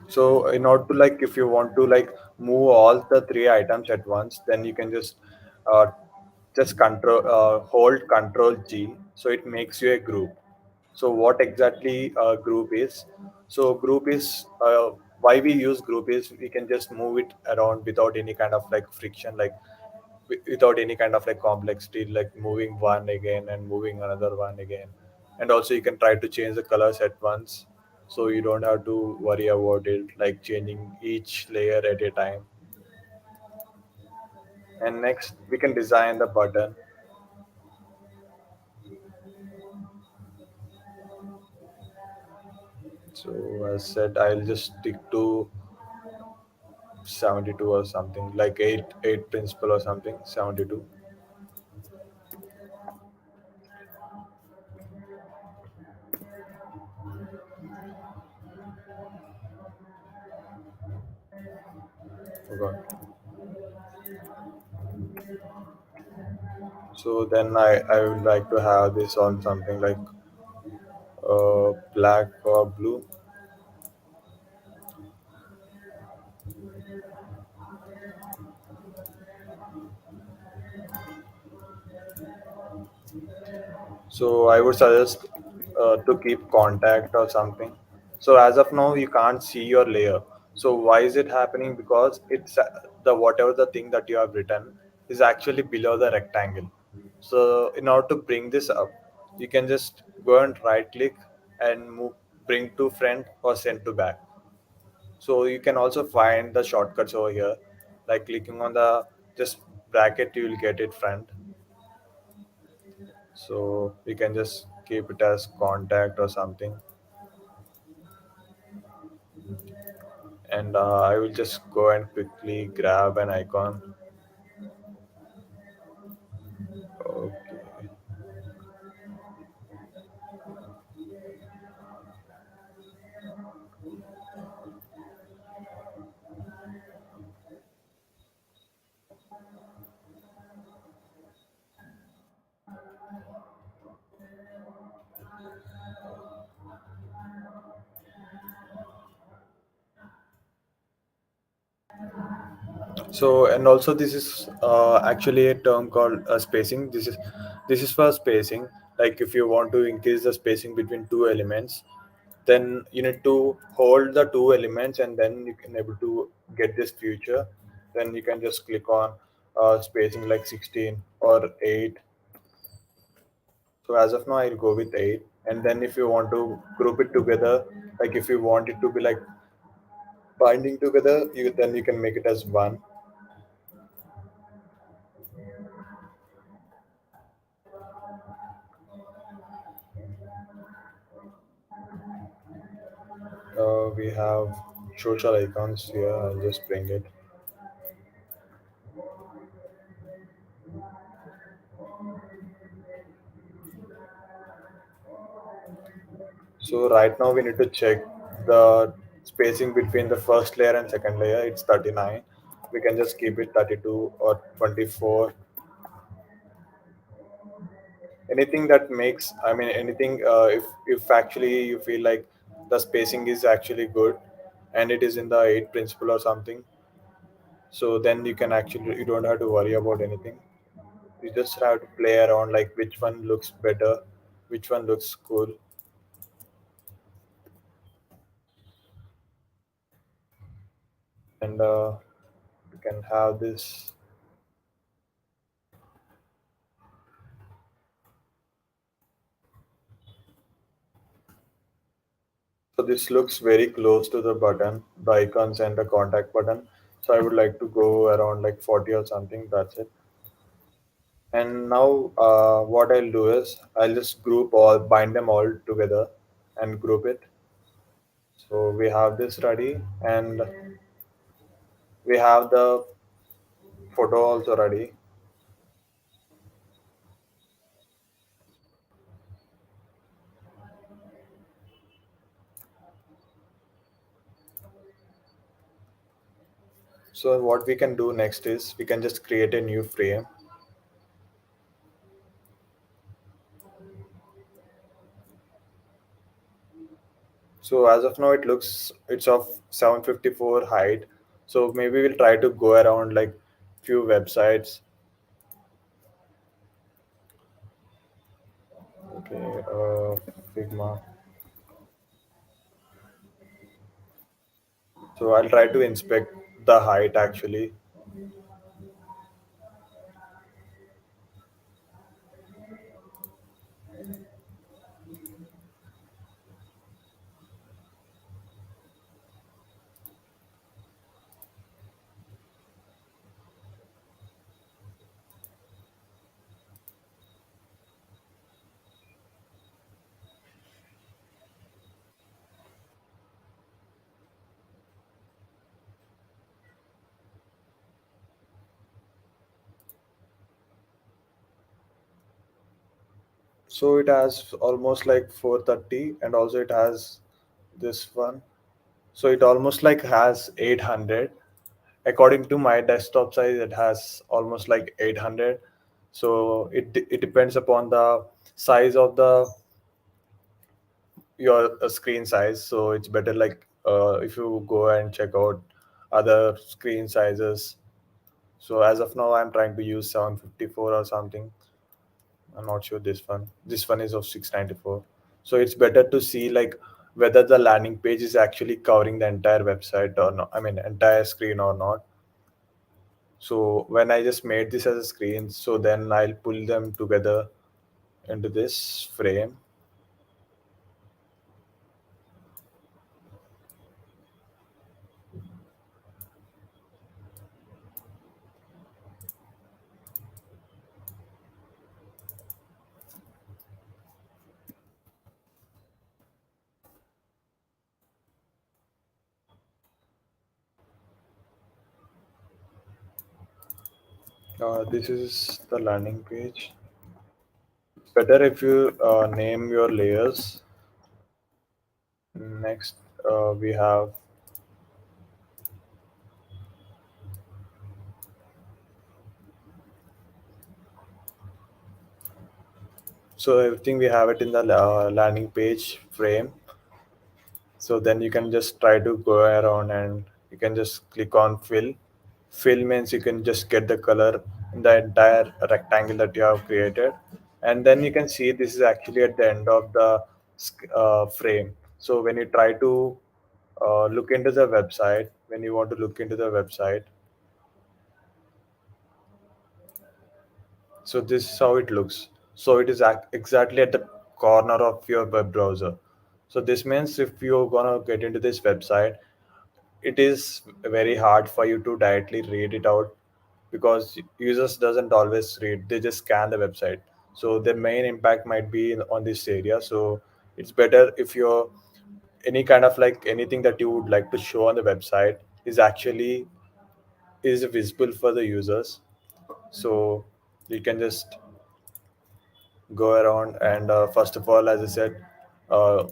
So in order to like, if you want to like move all the three items at once, then you can uh, just control hold Control G. So it makes you a group. So what exactly a group is? So group is why we use group is we can just move it around without any kind of like friction, like without any kind of like complexity, like moving one again and moving another one again. And also you can try to change the colors at once, so you don't have to worry about it like changing each layer at a time. And next we can design the button. So as said, I'll just stick to 72 or something, like 8 principal or something, 72. Forgot. So then I would like to have this on something like black or blue. So I would suggest to keep contact or something. So as of now, you can't see your layer. So why is it happening? Because it's the whatever the thing that you have written is actually below the rectangle. So in order to bring this up, you can just go and right click and move, bring to front or send to back. So you can also find the shortcuts over here, like clicking on the just bracket, you will get it front. So you can just keep it as contact or something. And I will just go and quickly grab an icon. Okay. So and also this is actually a term called spacing. This is for spacing. Like if you want to increase the spacing between two elements, then you need to hold the two elements and then you can able to get this feature. Then you can just click on spacing like 16 or 8. So as of now I'll go with 8. And then if you want to group it together, like if you want it to be like binding together, then you can make it as 1. We have social icons here. I'll just bring it. So right now we need to check the spacing between the first layer and second layer. It's 39. We can just keep it 32 or 24. Anything that makes, I mean, anything, if actually you feel like the spacing is actually good and it is in the 8 principle or something, so then you can actually, you don't have to worry about anything. You just have to play around like which one looks better, which one looks cool. And you can have this. So this looks very close to the button, the icons and the contact button. So I would like to go around like 40 or something. That's it. And now what I'll do is I'll just group all, bind them all together and group it. So we have this ready, and we have the photo also ready. So what we can do next is we can just create a new frame. So as of now, it looks it's of 754 height. So maybe we'll try to go around like few websites. Okay, Figma. So I'll try to inspect the height actually. So it has almost like 430, and also it has this one. So it almost like has 800. According to my desktop size, it has almost like 800. So it depends upon the size of the your screen size. So it's better like if you go and check out other screen sizes. So as of now I'm trying to use 754 or something. I'm not sure this one is of 694. So it's better to see like whether the landing page is actually covering the entire website or not, I mean entire screen or not. So when I just made this as a screen, so then I'll pull them together into this frame. This is the landing page. It's better if you name your layers. Next, we have, so everything we have it in the landing page frame. So then you can just try to go around and you can just click on fill. Fill means you can just get the color in the entire rectangle that you have created. And then you can see this is actually at the end of the frame. So when you try to look into the website, when you want to look into the website, so this is how it looks. So it is exactly at the corner of your web browser. So this means if you're gonna get into this website, it is very hard for you to directly read it out because users doesn't always read, they just scan the website. So the main impact might be on this area. So it's better if you're any kind of like anything that you would like to show on the website is actually is visible for the users. So you can just go around and first of all, as I said, uh,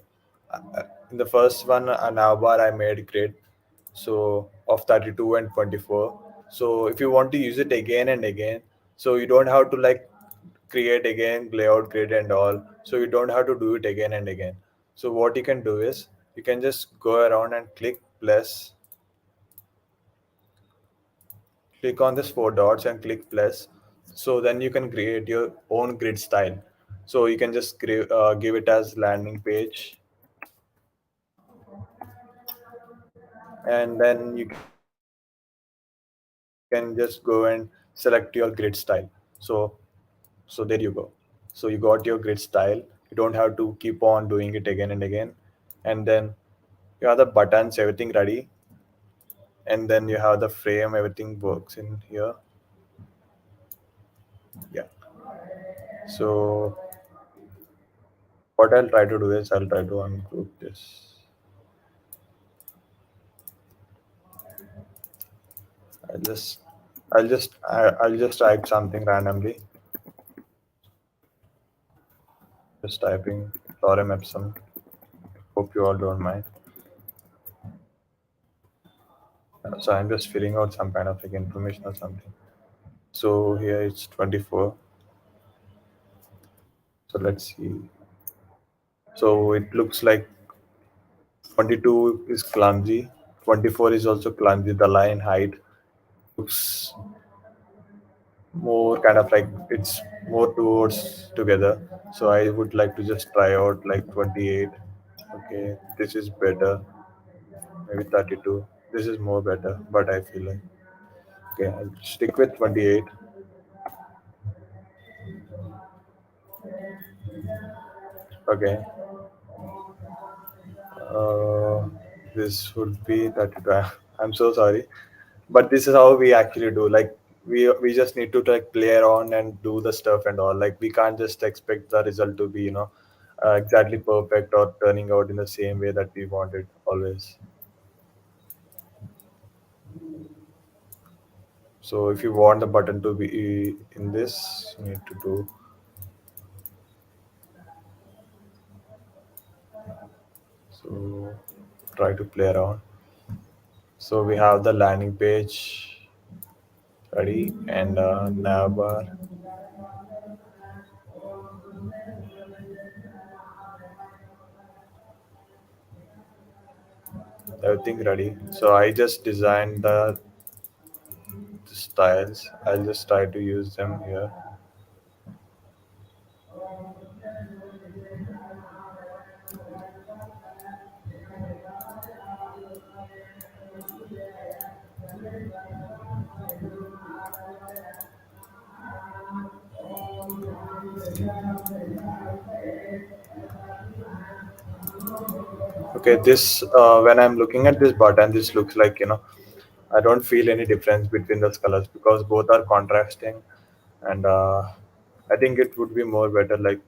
in the first one an bar I made grid, so of 32 and 24. So if you want to use it again and again, so you don't have to like create again layout grid and all, so you don't have to do it again and again. So what you can do is you can just go around and click on this four dots and click plus. So then you can create your own grid style. So you can just give it as landing page, and then you can just go and select your grid style. So so there you go. So you got your grid style. You don't have to keep on doing it again and again. And then you have the buttons, everything ready. And then you have the frame, everything works in here. Yeah. So what I'll try to do is I'll try to ungroup this. I'll just I'll just type something randomly. Just typing lorem ipsum. Hope you all don't mind. So I'm just filling out some kind of like information or something. So here it's 24. So let's see. So it looks like 22 is clumsy. 24 is also clumsy. The line height looks more kind of like it's more towards together. So I would like to just try out like 28. Okay, this is better. Maybe 32. This is more better, but I feel like okay, I'll stick with 28. Okay, uh, this would be 32. I'm so sorry, but this is how we actually do. Like we just need to like play around and do the stuff and all. Like we can't just expect the result to be exactly perfect or turning out in the same way that we want it always. So if you want the button to be in this, you need to do so. Try to play around. So we have the landing page ready and navbar, everything ready. So I just designed the styles. I'll just try to use them here. Okay, this when I'm looking at this button, this looks like I don't feel any difference between those colors because both are contrasting, and I think it would be more better like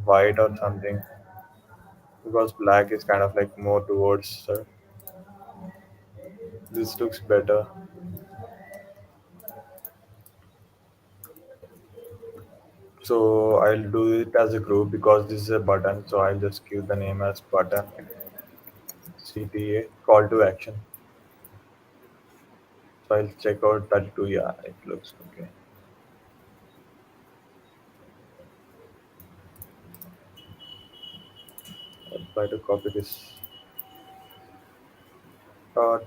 white or something because black is kind of like more towards. This looks better. So I'll do it as a group because this is a button. So I'll just give the name as button CTA call to action. So I'll check out 32. Yeah, it looks okay. I'll try to copy this.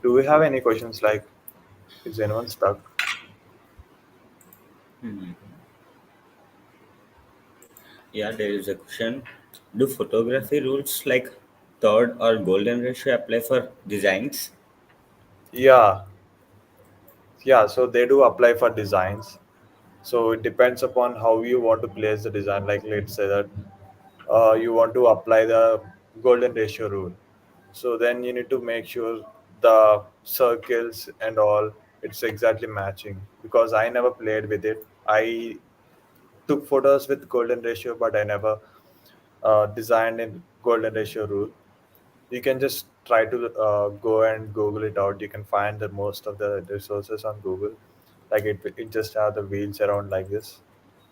Do we have any questions like, is anyone stuck? Hmm. Yeah, there is a question. Do photography rules like third or golden ratio apply for designs? Yeah, yeah. So they do apply for designs. So it depends upon how you want to place the design. Like let's say that you want to apply the golden ratio rule. So then you need to make sure the circles and all it's exactly matching because I never played with it. I took photos with golden ratio, but I never designed in golden ratio rule. You can just try to go and Google it out. You can find the most of the resources on Google. Like it just have the wheels around like this.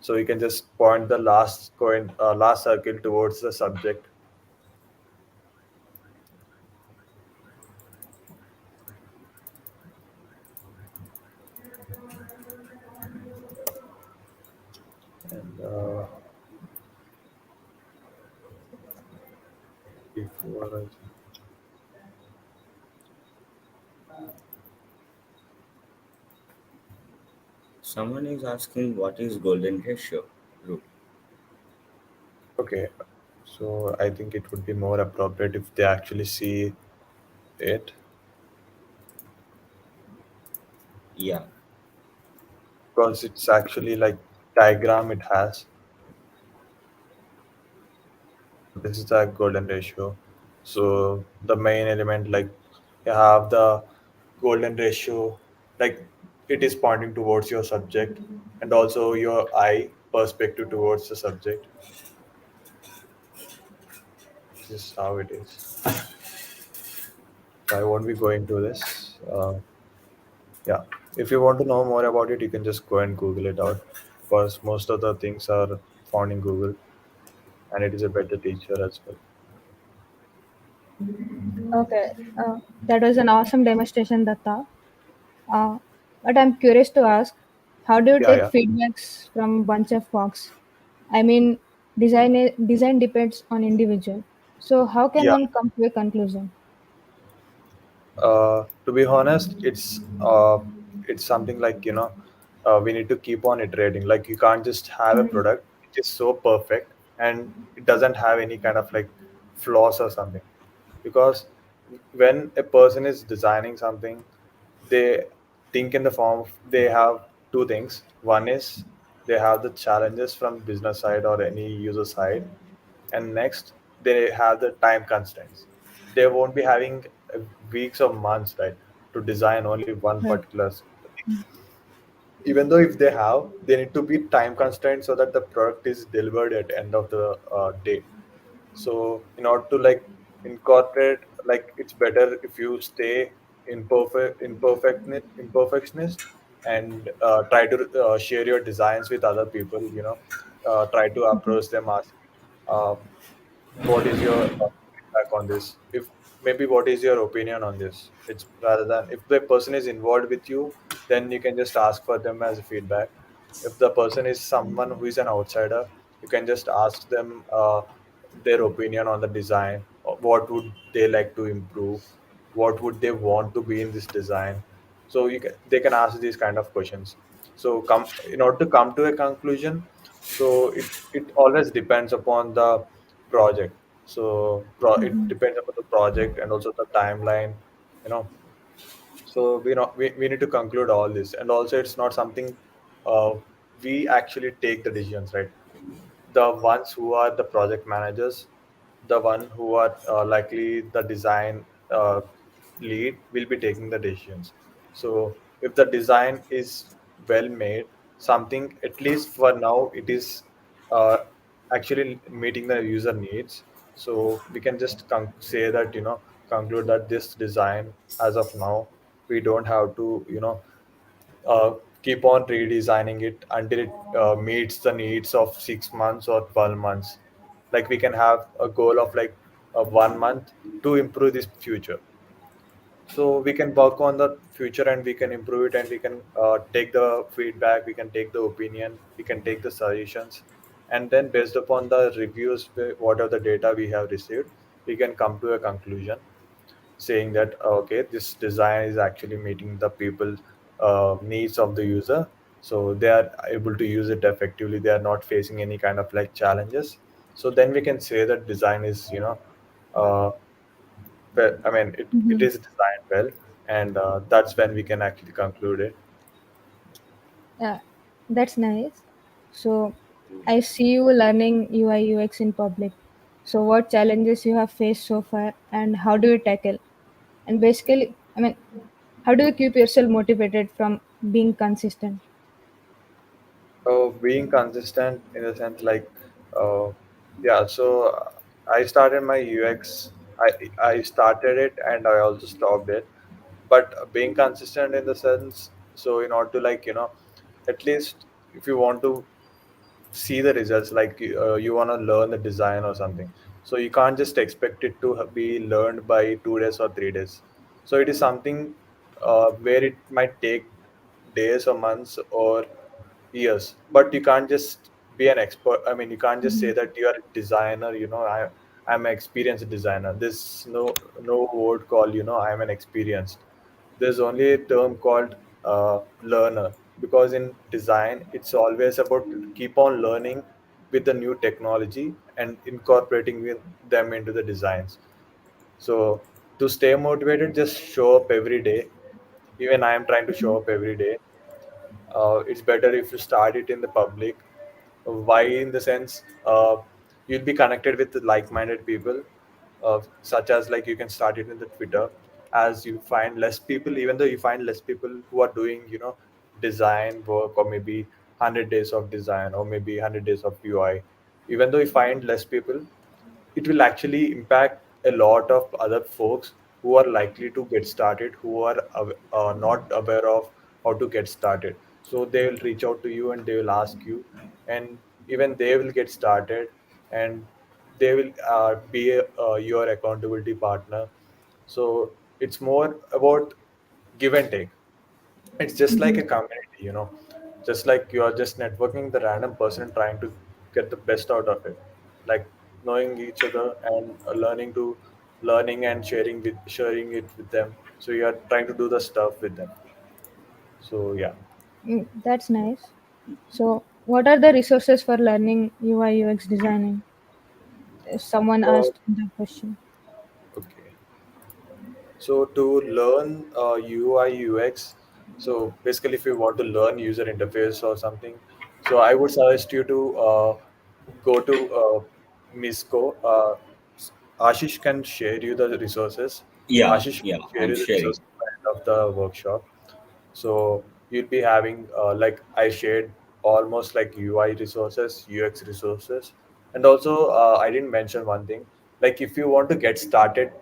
So you can just point the last coin, last circle towards the subject. And before Someone is asking what is golden ratio rule. okay, so I think it would be more appropriate if they actually see it Yeah, because it's actually like diagram it has. This is the golden ratio. So the main element like you have the golden ratio, like it is pointing towards your subject and also your eye perspective towards the subject. This is how it is. So I won't be going to this. Yeah, if you want to know more about it, you can just go and Google it out because most of the things are found in Google and it is a better teacher as well. Okay, that was an awesome demonstration, Datta. Uh, but I'm curious to ask, how do you Yeah, take yeah, feedbacks from bunch of folks? I mean, design depends on individual. So how can yeah. one come to a conclusion? To be honest, it's something like we need to keep on iterating. Like you can't just have a Mm, product which is so perfect and it doesn't have any kind of like flaws or something. Because when a person is designing something, they think in the form of they have two things. One is they have the challenges from business side or any user side, and next they have the time constraints. They won't be having weeks or months, right, to design only one right. particular thing. Even though if they have, they need to be time constrained so that the product is delivered at end of the day. So in order to like incorporate, like it's better if you stay imperfectionist and try to share your designs with other people. Try to approach them, ask uh, what is your feedback on this, if maybe what is your opinion on this. It's rather than if the person is involved with you, then you can just ask for them as a feedback. If the person is someone who is an outsider, you can just ask them their opinion on the design. What would they like to improve, what would they want to be in this design. So they can ask these kind of questions. So come in order to come to a conclusion. So it always depends upon the project. So it Mhm. depends upon the project and also the timeline, you know. So we need to conclude all this, and also it's not something uh, we actually take the decisions, right? The ones who are the project managers, the one who are likely the design lead will be taking the decisions. So if the design is well made, something at least for now it is uh, actually meeting the user needs. So we can just say that conclude that this design as of now we don't have to keep on redesigning it until it meets the needs of 6 months or 12 months. Like we can have a goal of like 1 month to improve this future. So we can work on the future and we can improve it, and we can take the feedback, we can take the opinion, we can take the suggestions, and then based upon the reviews, whatever the data we have received, we can come to a conclusion saying that okay, this design is actually meeting the people needs of the user, so they are able to use it effectively, they are not facing any kind of like challenges. So then we can say that design is, uh, well, I mean, it Mhm. is designed well, and that's when we can actually conclude it. Yeah, that's nice. So, I see you learning UI UX in public. So, what challenges you have faced so far, and how do you tackle? And basically, I mean, how do you keep yourself motivated from being consistent? Being consistent in the sense like, uh, yeah. So I started my UX. I started it and I also stopped it. But being consistent in the sense, so in order to like, at least if you want to see the results, like you want to learn the design or something, so you can't just expect it to be learned by 2 days or 3 days. So it is something where it might take days or months or years, but you can't just be an expert. I mean, you can't just say Mhm. that you are a designer, I'm an experienced designer. There's no word called, I'm an experienced. There's only a term called learner, because in design it's always about keep on learning with the new technology and incorporating them into the designs. So to stay motivated, just show up every day. Even I am trying to show up every day. It's better if you start it in the public. Why? In the sense, you'll be connected with like-minded people, such as like you can start it in the Twitter. As you find less people, even though you find less people who are doing, design work, or maybe 100 days of design, or maybe 100 days of UI. Even though you find less people, it will actually impact a lot of other folks who are likely to get started, who are not aware of how to get started. So they will reach out to you and they will ask you, and even they will get started, and they will be your accountability partner. So it's more about give and take. It's just like Mhm. a community, just like you are just networking the random person trying to get the best out of it, like knowing each other and learning and sharing it with them. So you are trying to do the stuff with them. So yeah. That's nice. So, what are the resources for learning UI UX designing? Someone So asked the question. okay. So to learn UI UX, so basically if you want to learn user interface or something, so I would suggest you to go to Misco. Ashish can share you the resources. Yeah, Ashish yeah, will share I'm you the sharing. resources at the end of the workshop. So you'll be having like I shared almost like UI resources, UX resources, and also I didn't mention one thing. Like if you want to get started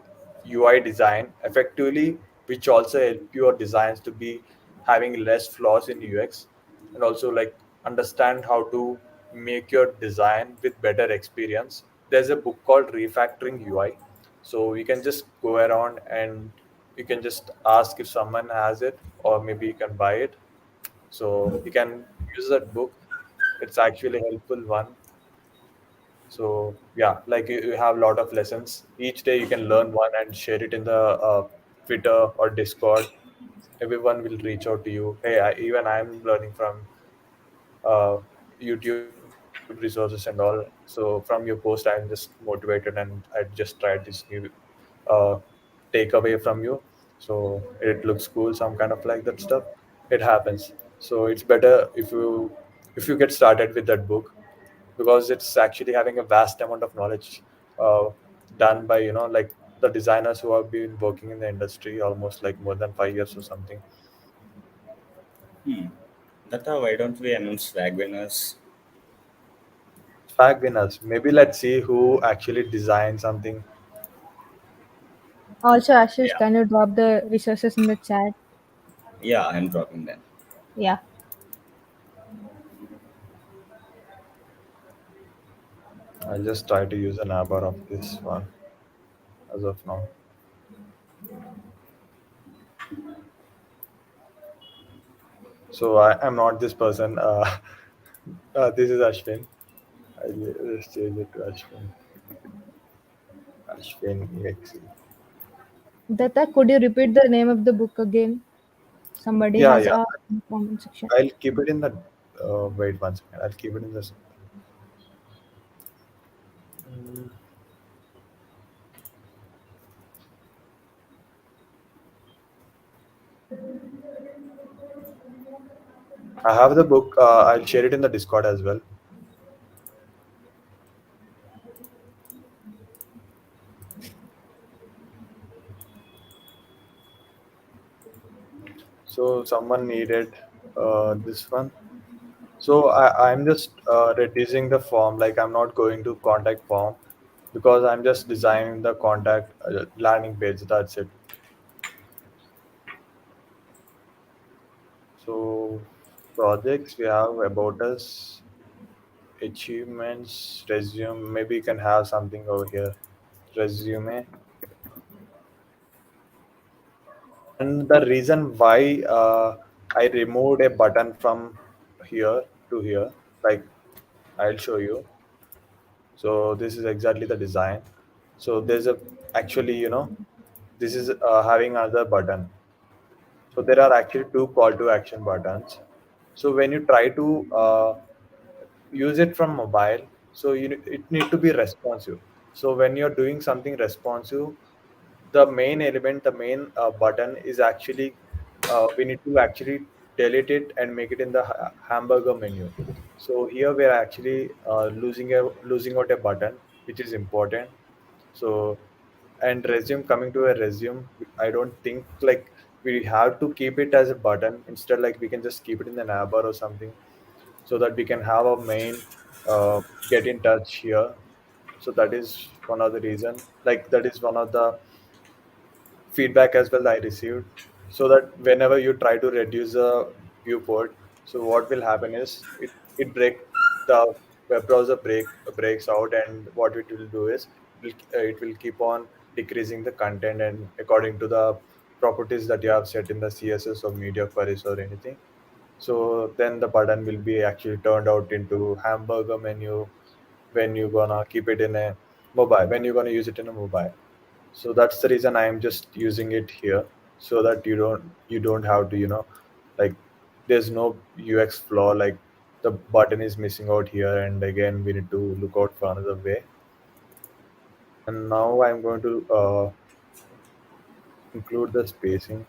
UI design effectively, which also help your designs to be having less flaws in UX, and also like understand how to make your design with better experience. There's a book called Refactoring UI, so you can just go around and you can just ask if someone has it, or maybe you can buy it. So you can use that book. It's actually a helpful one. So yeah, like you have a lot of lessons each day. You can learn one and share it in the Twitter or Discord. Everyone will reach out to you. Hey, even I'm learning from YouTube resources and all. So from your post, I'm just motivated and I just tried this new uh, takeaway from you. So it looks cool, some kind of like that stuff. It happens. So it's better if you get started with that book, because it's actually having a vast amount of knowledge uh, done by like the designers who have been working in the industry almost like more than 5 years or something. Hmm. Tata, why don't we announce flag winners? Swag winners. Maybe let's see who actually designed something. Also, Ashish, Yeah, can you drop the resources in the chat? yeah, I'm dropping them. Yeah. I'll just try to use an neighbor of this one as of now. So I am not this person. This is Ashwin. I'll just change it to Ashwin. Ashwin EXE. Data, could you repeat the name of the book again? Somebody Yeah, has yeah. asked in the comment section. I'll keep it in the. Wait 1 second. I'll keep it in this. Mm, I have the book. I'll share it in the Discord as well. So someone needed this one. So I'm just reducing the form. Like I'm not going to contact form because I'm just designing the contact landing page. That's it. So projects we have about us, achievements, resume. Maybe you can have something over here. Resume. And the reason why I removed a button from here to here, like I'll show you. So this is exactly the design. So there's a actually, this is having another button. So there are actually two call to action buttons. So when you try to use it from mobile, so it need to be responsive. So when you're doing something responsive, the main element, the main button is actually we need to actually delete it and make it in the hamburger menu. So here we are actually losing out a button, which is important. So and resume, coming to a resume, I don't think like we have to keep it as a button. Instead, like we can just keep it in the navbar or something, so that we can have a main get in touch here. So that is one of the reason, like that is one of the feedback as well I received. So that whenever you try to reduce the viewport, so what will happen is it break the web browser breaks out, and what it will do is it will keep on decreasing the content and according to the properties that you have set in the css or media queries or anything. So then the button will be actually turned out into hamburger menu when you're gonna keep it in a mobile, when you're gonna use it in a mobile. So that's the reason I am just using it here, so that you don't have to, like there's no ux flaw, like the button is missing out here, and again we need to look out for another way. And now I'm going to include the spacing.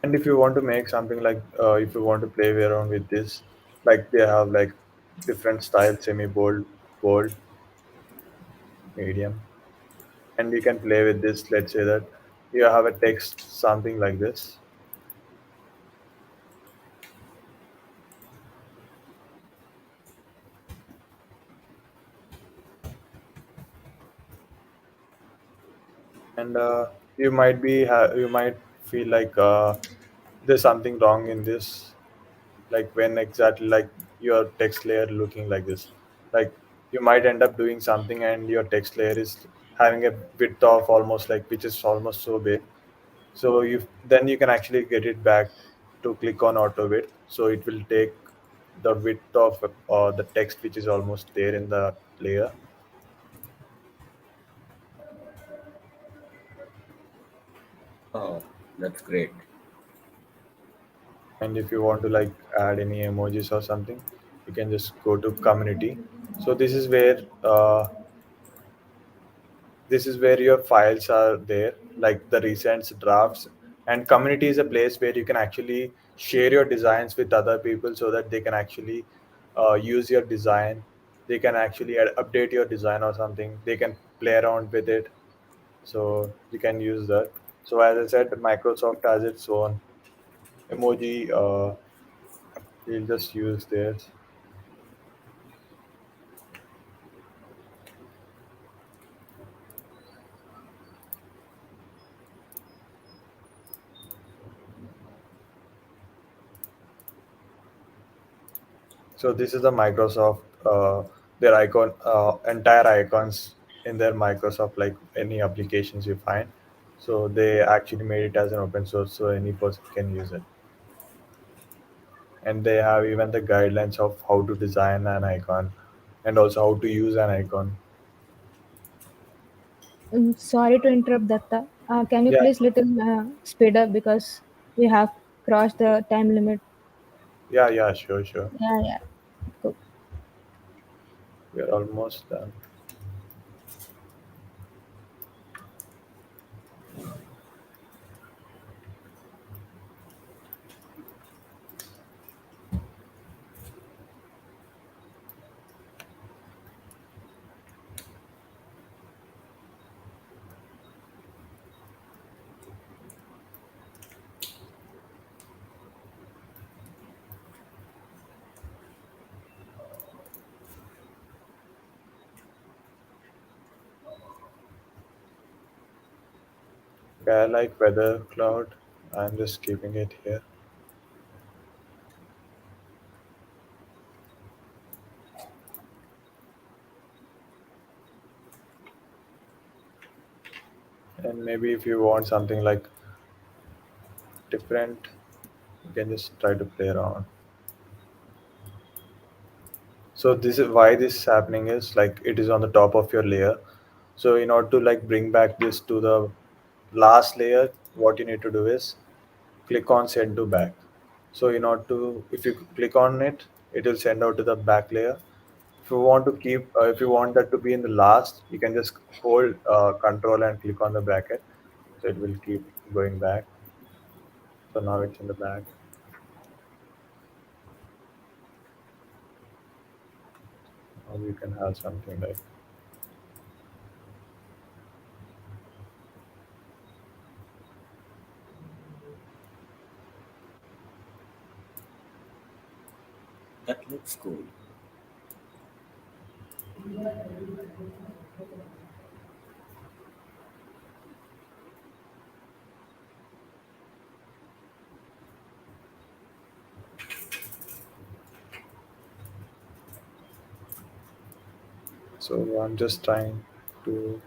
And if you want to make something like if you want to play around with this, like they have like different styles, semi bold, bold, medium, and you can play with this. Let's say that you have a text something like this, and you might feel like there's something wrong in this, like when exactly like your text layer looking like this, like you might end up doing something and your text layer is having a width of almost like which is almost so big. So you can actually get it back to click on auto width, so it will take the width of the text which is almost there in the layer. Oh, that's great. And if you want to like add any emojis or something, you can just go to community. So this is where your files are there, like the recent drafts. And community is a place where you can actually share your designs with other people, so that they can actually use your design. They can actually update your design or something, they can play around with it. So you can use that. So as I said, Microsoft has its own emoji. We'll just use this. So this is the Microsoft, their icon, entire icons in their Microsoft, like any applications you find. So they actually made it as an open source, so any person can use it. And they have even the guidelines of how to design an icon, and also how to use an icon. Sorry to interrupt, Datta. Can you Yeah, please little speed up because we have crossed the time limit. yeah, sure, sure. Yeah, yeah. Cool. We're almost done. Okay, I like weather cloud. I'm just keeping it here. And maybe if you want something like different, you can just try to play around. So this is why this is happening, is like it is on the top of your layer. So in order to like bring back this to the last layer, what you need to do is click on send to back. So in order to, if you click on it, it will send out to the back layer. If you want to keep, if you want that to be in the last, you can just hold control and click on the bracket. So it will keep going back. So now it's in the back. Now we can have something like, That looks cool. so I'm just trying to,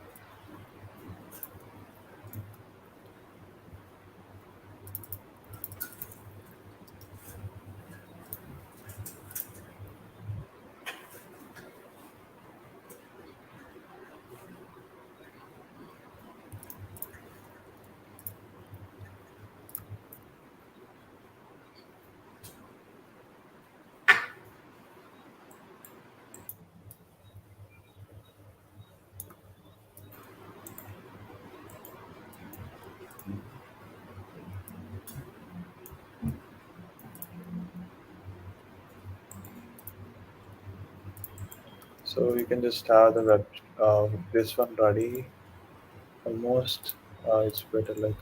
so you can just have the web, this one ready almost. It's better like,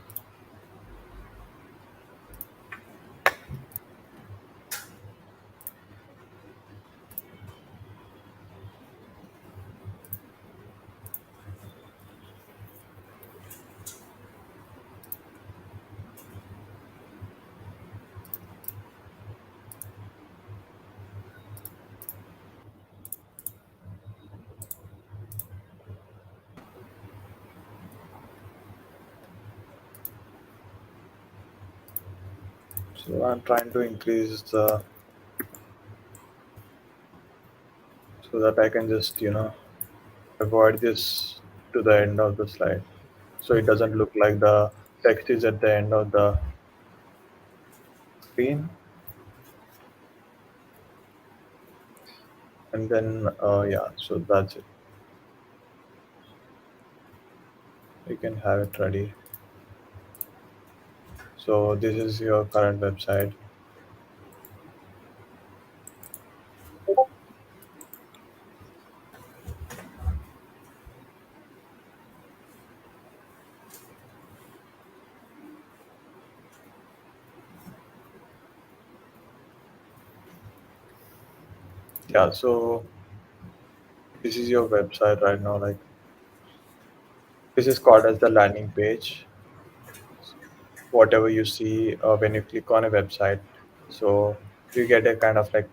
so I'm trying to increase the, so that I can just, avoid this to the end of the slide. So it doesn't look like the text is at the end of the screen. And then, yeah, so that's it. You can have it ready. So this is your current website. Yeah, so this is your website right now. Like, this is called as the landing page. Whatever you see when you click on a website, so you get a kind of like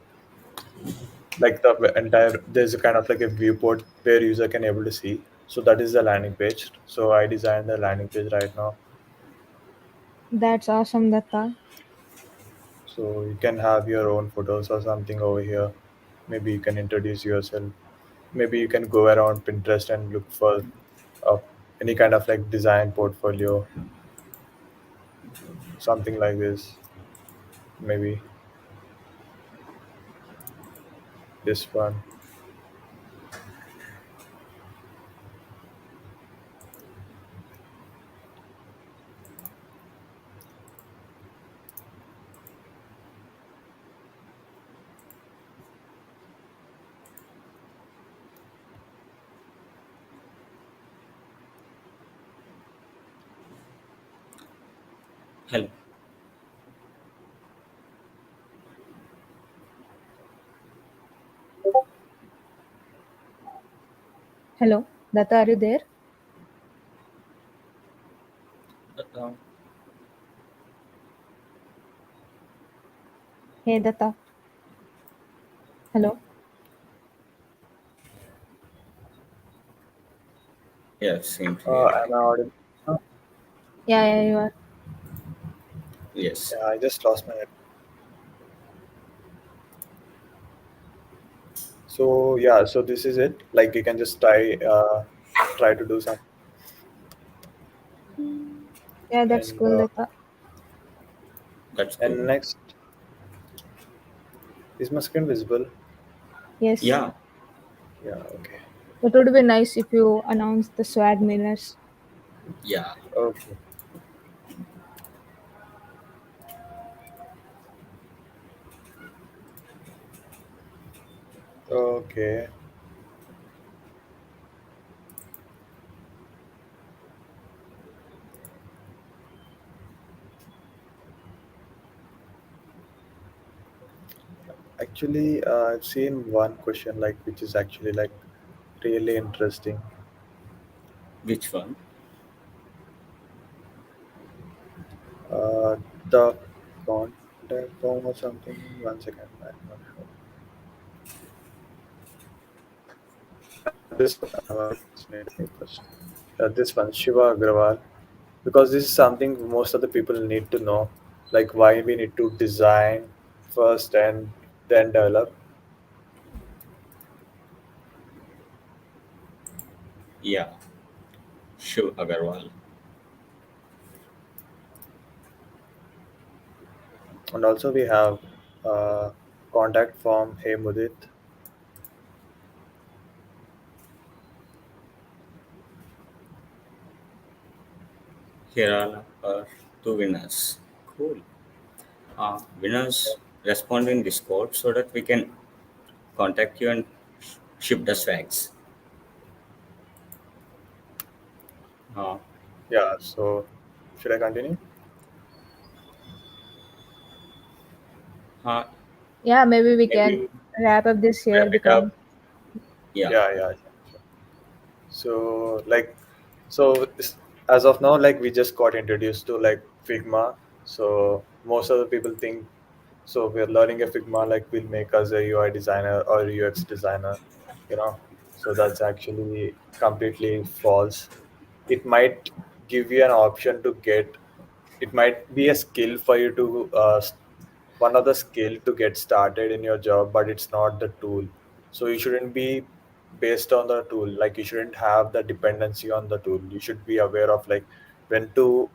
like the entire, there's a kind of like a viewport where user can able to see. So that is the landing page. So I designed the landing page right now. That's awesome, Datta. So you can have your own photos or something over here. Maybe you can introduce yourself. Maybe you can go around Pinterest and look for uh, any kind of like design portfolio, something like this. Maybe this one. Hello. Hello, Datta, are you there? Uh, Hey, Datta. Hello. yeah, same here. Am I audible? Huh? Yeah, yeah, you are. Yes. Yeah, I just lost my. So yeah, so this is it. Like you can just try to do some. Yeah, that's And cool, Datta. That's good. and next, is my screen visible? Yes. Yeah. Yeah. Okay. It would be nice if you announce the swag winners. Yeah. Okay. Okay. Actually, I've seen one question like which is actually like really interesting. Which one? Uh, the contact form or something. One second, I'm not sure. This one, what's his name first? This one, Shiva Agrawal, because this is something most of the people need to know, like why we need to design first and then develop. Yeah. Shiv Agarwal. And also we have uh, contact form. Hey Mudit. Here are our two winners. Cool. Winners respond in Discord so that we can contact you and ship the swags. Uh, Yeah. So should I continue? uh, Yeah, maybe we can Maybe wrap up this wrap here it up. because Yeah. Yeah. Yeah. Sure. So like, so this, as of now, like we just got introduced to like Figma. So most of the people think, so we're learning a Figma like will make us a UI designer or UX designer, you know. So that's actually completely false. It might give you an option to get, it might be a skill for you to one of the skill to get started in your job, but it's not the tool. So you shouldn't be based on the tool. Like you shouldn't have the dependency on the tool. You should be aware of like when to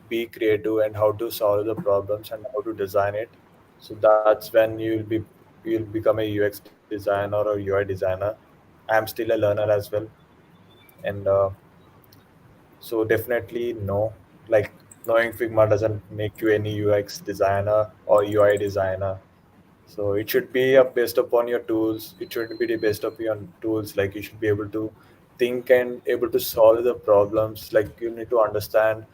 be creative and how to solve the problems and how to design it. So that's when you'll become a UX designer or UI designer. I'm still a learner as well, and so definitely no. Like knowing Figma doesn't make you any UX designer or UI designer. So it should be based upon your tools. It should be based upon your tools. Like you should be able to think and able to solve the problems. Like you need to understand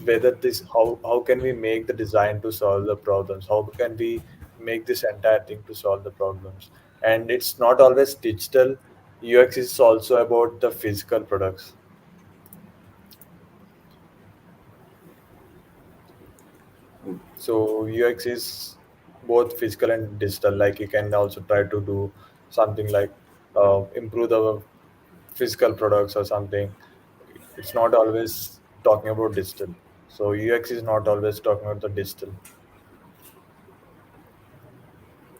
whether this, how can we make the design to solve the problems? How can we make this entire thing to solve the problems? And it's not always digital. UX is also about the physical products. So UX is both physical and digital. Like you can also try to do something like improve the physical products or something. It's not always talking about digital. So UX is not always talking about the digital.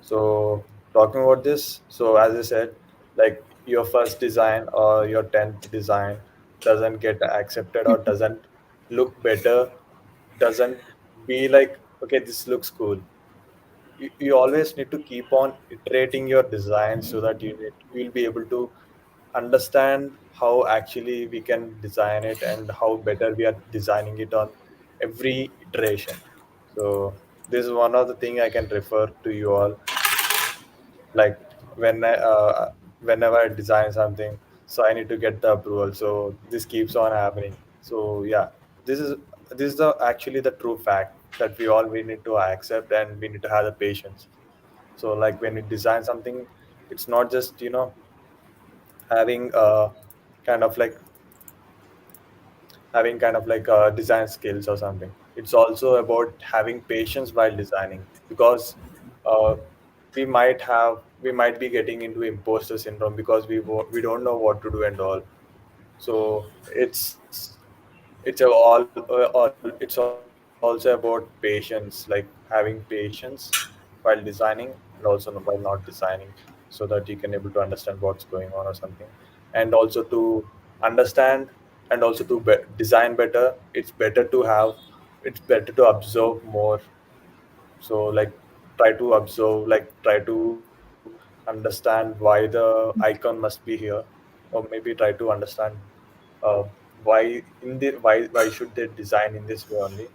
So talking about this, so as I said, like your first design or your 10th design doesn't get accepted or doesn't look better, doesn't be like, okay, this looks cool. You always need to keep on iterating your design so that you'll be able to understand how actually we can design it and how better we are designing it on every iteration. So this is one of the thing I can refer to you all, like when whenever I design something, so I need to get the approval. So this keeps on happening. So yeah, this is this is the actually the true fact that we need to accept, and we need to have the patience. So like when we design something, it's not just having kind of like design skills or something. It's also about having patience while designing, because uh, we might be getting into imposter syndrome because we don't know what to do and all. So it's also about patience, like having patience while designing and also while not designing, so that you can able to understand what's going on or something, and also to understand and also to design better. It's better to observe more. So like try to observe, like try to understand why the icon must be here, or maybe try to understand uh, why should they design in this way only.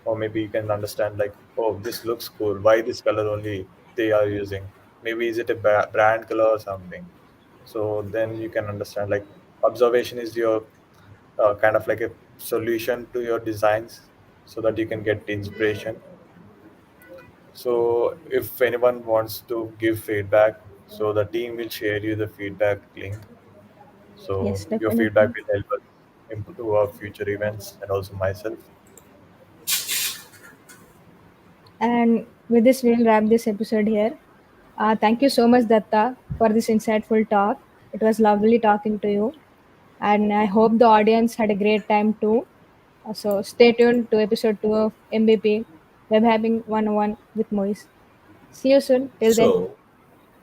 Or maybe you can understand like, oh, this looks cool, why this color only they are using. Maybe is it a brand color or something. So then you can understand, like, observation is your kind of like a solution to your designs, so that you can get inspiration. So if anyone wants to give feedback, so the team will share you the feedback link. So Yes, your feedback definitely. will help us improve our future events and also myself. And with this, we'll wrap this episode here. Thank you so much, Datta, for this insightful talk. It was lovely talking to you. And I hope the audience had a great time too. So stay tuned to episode 2 of MVP Web Having 101 with Moise. See you soon. Till then, So,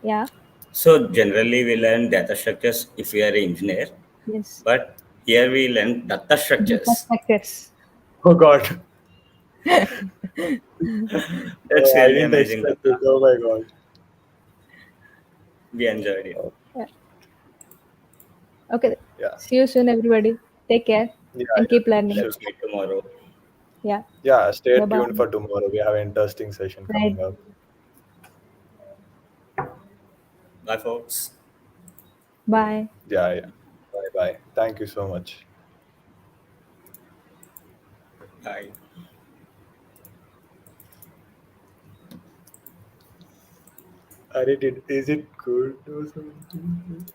yeah, so generally we learn data structures if we are an engineer, yes. but here we learn data Data structures. structures. Oh God, That's I really didn't amazing, expect it. Datta. Oh my God. We enjoyed it. Yeah. Okay. Yeah, See you soon, everybody. Take care yeah, and keep yeah. learning. Sure. Let's meet tomorrow. Yeah. Yeah, stay Bye tuned bye. for tomorrow. We have an interesting session Right. coming up. Bye, folks. Bye. Yeah, yeah. Bye bye. Thank you so much. Bye. Are it is it good or something?